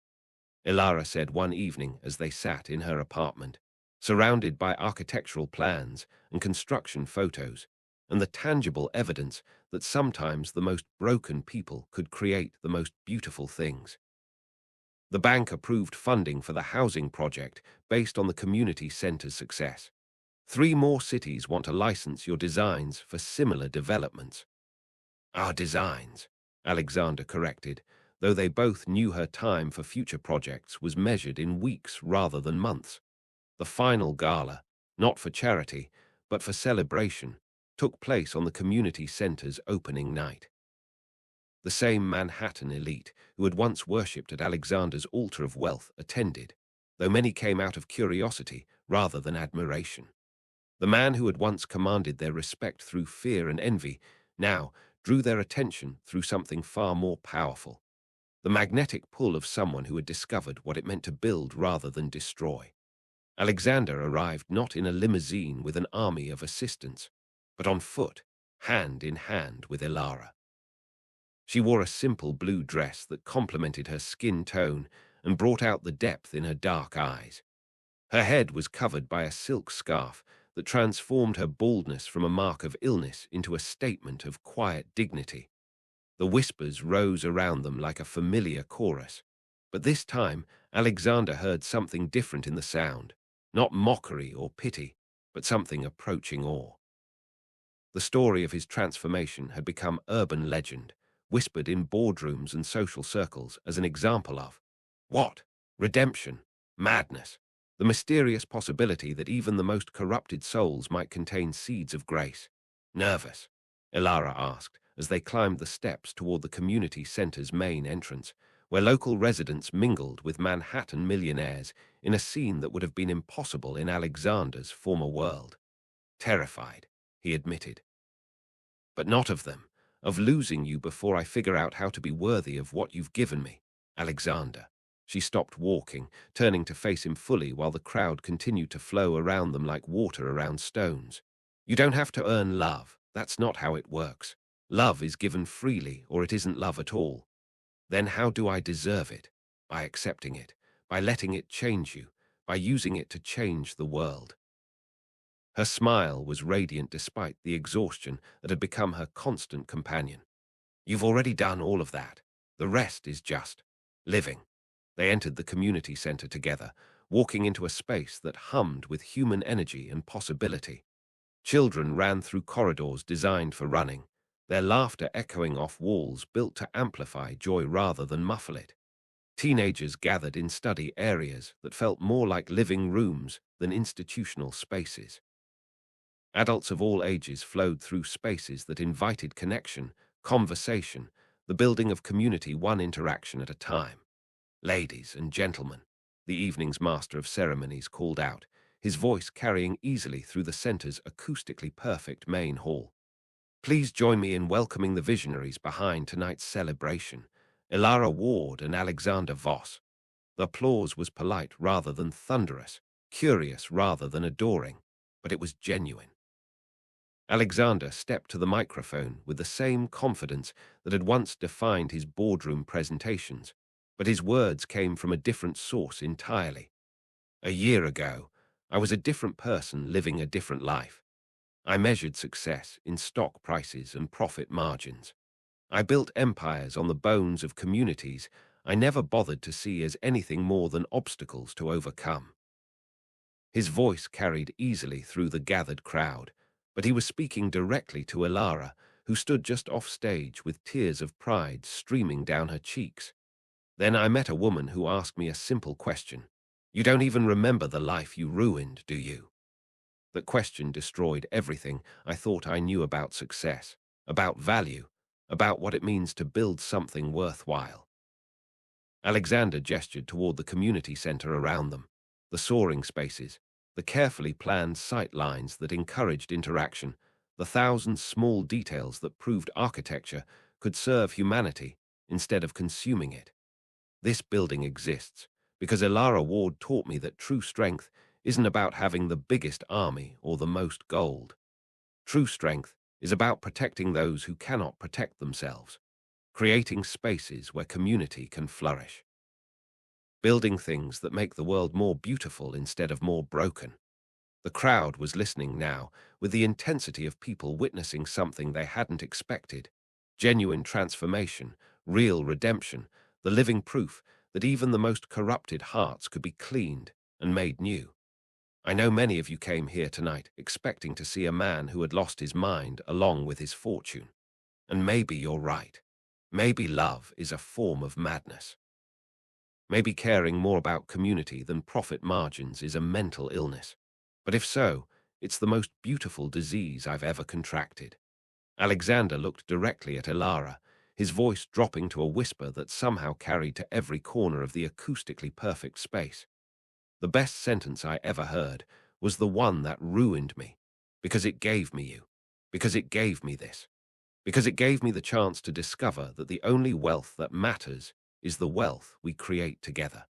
S1: Ilara said one evening as they sat in her apartment, surrounded by architectural plans and construction photos, and the tangible evidence that sometimes the most broken people could create the most beautiful things. The bank approved funding for the housing project based on the community center's success. 3 more cities want to license your designs for similar developments. Our designs, Alexander corrected, though they both knew her time for future projects was measured in weeks rather than months. The final gala, not for charity, but for celebration, took place on the community center's opening night. The same Manhattan elite who had once worshipped at Alexander's altar of wealth attended, though many came out of curiosity rather than admiration. The man who had once commanded their respect through fear and envy now drew their attention through something far more powerful, the magnetic pull of someone who had discovered what it meant to build rather than destroy. Alexander arrived not in a limousine with an army of assistants, but on foot, hand in hand with Ilara. She wore a simple blue dress that complemented her skin tone and brought out the depth in her dark eyes. Her head was covered by a silk scarf that transformed her baldness from a mark of illness into a statement of quiet dignity. The whispers rose around them like a familiar chorus, but this time Alexander heard something different in the sound, not mockery or pity, but something approaching awe. The story of his transformation had become urban legend, whispered in boardrooms and social circles as an example of what? Redemption, madness, the mysterious possibility that even the most corrupted souls might contain seeds of grace. Nervous? Ilara asked as they climbed the steps toward the community center's main entrance, where local residents mingled with Manhattan millionaires in a scene that would have been impossible in Alexander's former world. Terrified, he admitted. But not of them, of losing you before I figure out how to be worthy of what you've given me, Alexander. She stopped walking, turning to face him fully while the crowd continued to flow around them like water around stones. You don't have to earn love. That's not how it works. Love is given freely, or it isn't love at all. Then how do I deserve it? By accepting it, by letting it change you, by using it to change the world. Her smile was radiant despite the exhaustion that had become her constant companion. You've already done all of that. The rest is just living. They entered the community center together, walking into a space that hummed with human energy and possibility. Children ran through corridors designed for running, their laughter echoing off walls built to amplify joy rather than muffle it. Teenagers gathered in study areas that felt more like living rooms than institutional spaces. Adults of all ages flowed through spaces that invited connection, conversation, the building of community one interaction at a time. Ladies and gentlemen, the evening's master of ceremonies called out, his voice carrying easily through the center's acoustically perfect main hall. Please join me in welcoming the visionaries behind tonight's celebration, Ilara Ward and Alexander Voss. The applause was polite rather than thunderous, curious rather than adoring, but it was genuine. Alexander stepped to the microphone with the same confidence that had once defined his boardroom presentations, but his words came from a different source entirely. A year ago, I was a different person living a different life. I measured success in stock prices and profit margins. I built empires on the bones of communities I never bothered to see as anything more than obstacles to overcome. His voice carried easily through the gathered crowd, but he was speaking directly to Ilara, who stood just off stage with tears of pride streaming down her cheeks. Then I met a woman who asked me a simple question. You don't even remember the life you ruined, do you? That question destroyed everything I thought I knew about success, about value, about what it means to build something worthwhile. Alexander gestured toward the community center around them, the soaring spaces, the carefully planned sight lines that encouraged interaction, the thousand small details that proved architecture could serve humanity instead of consuming it. This building exists because Ilara Ward taught me that true strength isn't about having the biggest army or the most gold. True strength is about protecting those who cannot protect themselves, creating spaces where community can flourish, building things that make the world more beautiful instead of more broken. The crowd was listening now, with the intensity of people witnessing something they hadn't expected. Genuine transformation, real redemption, the living proof that even the most corrupted hearts could be cleaned and made new. I know many of you came here tonight expecting to see a man who had lost his mind along with his fortune. And maybe you're right. Maybe love is a form of madness. Maybe caring more about community than profit margins is a mental illness. But if so, it's the most beautiful disease I've ever contracted. Alexander looked directly at Ilara, his voice dropping to a whisper that somehow carried to every corner of the acoustically perfect space. The best sentence I ever heard was the one that ruined me, because it gave me you, because it gave me this, because it gave me the chance to discover that the only wealth that matters is the wealth we create together.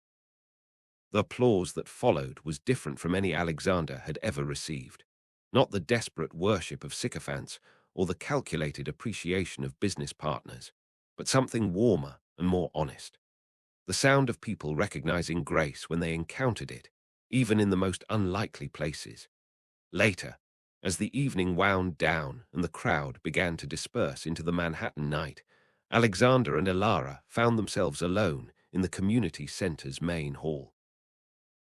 S1: The applause that followed was different from any Alexander had ever received, not the desperate worship of sycophants or the calculated appreciation of business partners, but something warmer and more honest. The sound of people recognizing grace when they encountered it, even in the most unlikely places. Later, as the evening wound down and the crowd began to disperse into the Manhattan night, Alexander and Ilara found themselves alone in the community center's main hall.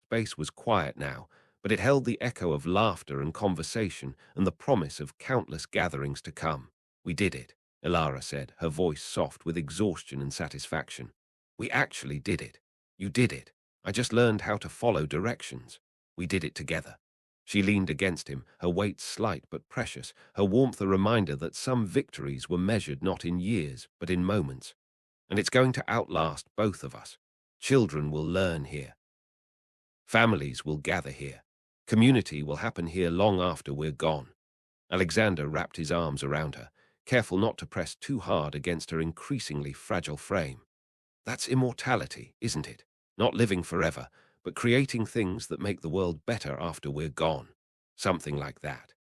S1: Space was quiet now, but it held the echo of laughter and conversation and the promise of countless gatherings to come. We did it, Ilara said, her voice soft with exhaustion and satisfaction. We actually did it. You did it. I just learned how to follow directions. We did it together. She leaned against him, her weight slight but precious, her warmth a reminder that some victories were measured not in years but in moments. And it's going to outlast both of us. Children will learn here. Families will gather here. Community will happen here long after we're gone. Alexander wrapped his arms around her, careful not to press too hard against her increasingly fragile frame. That's immortality, isn't it? Not living forever, but creating things that make the world better after we're gone. Something like that.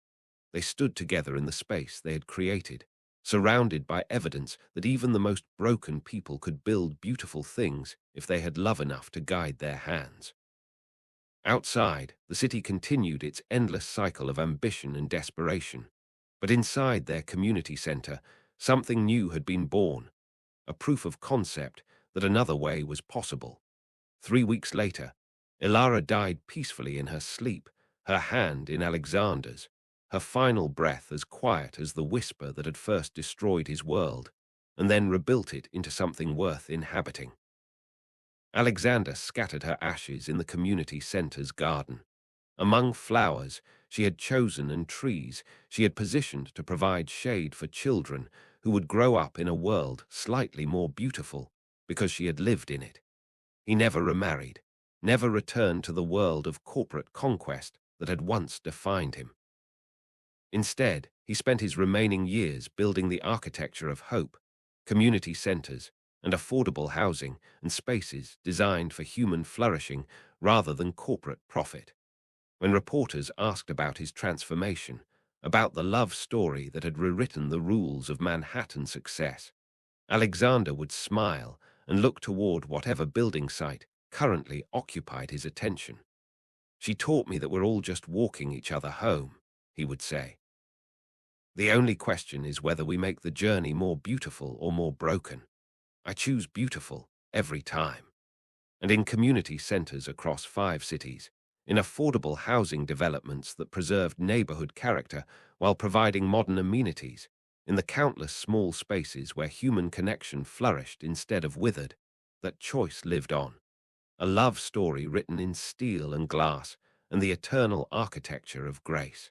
S1: They stood together in the space they had created, surrounded by evidence that even the most broken people could build beautiful things if they had love enough to guide their hands. Outside, the city continued its endless cycle of ambition and desperation. But inside their community center, something new had been born, a proof of concept that another way was possible. 3 weeks later, Ilara died peacefully in her sleep, her hand in Alexander's, her final breath as quiet as the whisper that had first destroyed his world, and then rebuilt it into something worth inhabiting. Alexander scattered her ashes in the community center's garden. Among flowers she had chosen and trees she had positioned to provide shade for children who would grow up in a world slightly more beautiful because she had lived in it. He never remarried, never returned to the world of corporate conquest that had once defined him. Instead, he spent his remaining years building the architecture of hope, community centers, and affordable housing and spaces designed for human flourishing rather than corporate profit. When reporters asked about his transformation, about the love story that had rewritten the rules of Manhattan success, Alexander would smile and look toward whatever building site currently occupied his attention. "She taught me that we're all just walking each other home," he would say. "The only question is whether we make the journey more beautiful or more broken. I choose beautiful every time." And in community centers across 5 cities, in affordable housing developments that preserved neighborhood character while providing modern amenities, in the countless small spaces where human connection flourished instead of withered, that choice lived on. A love story written in steel and glass and the eternal architecture of grace.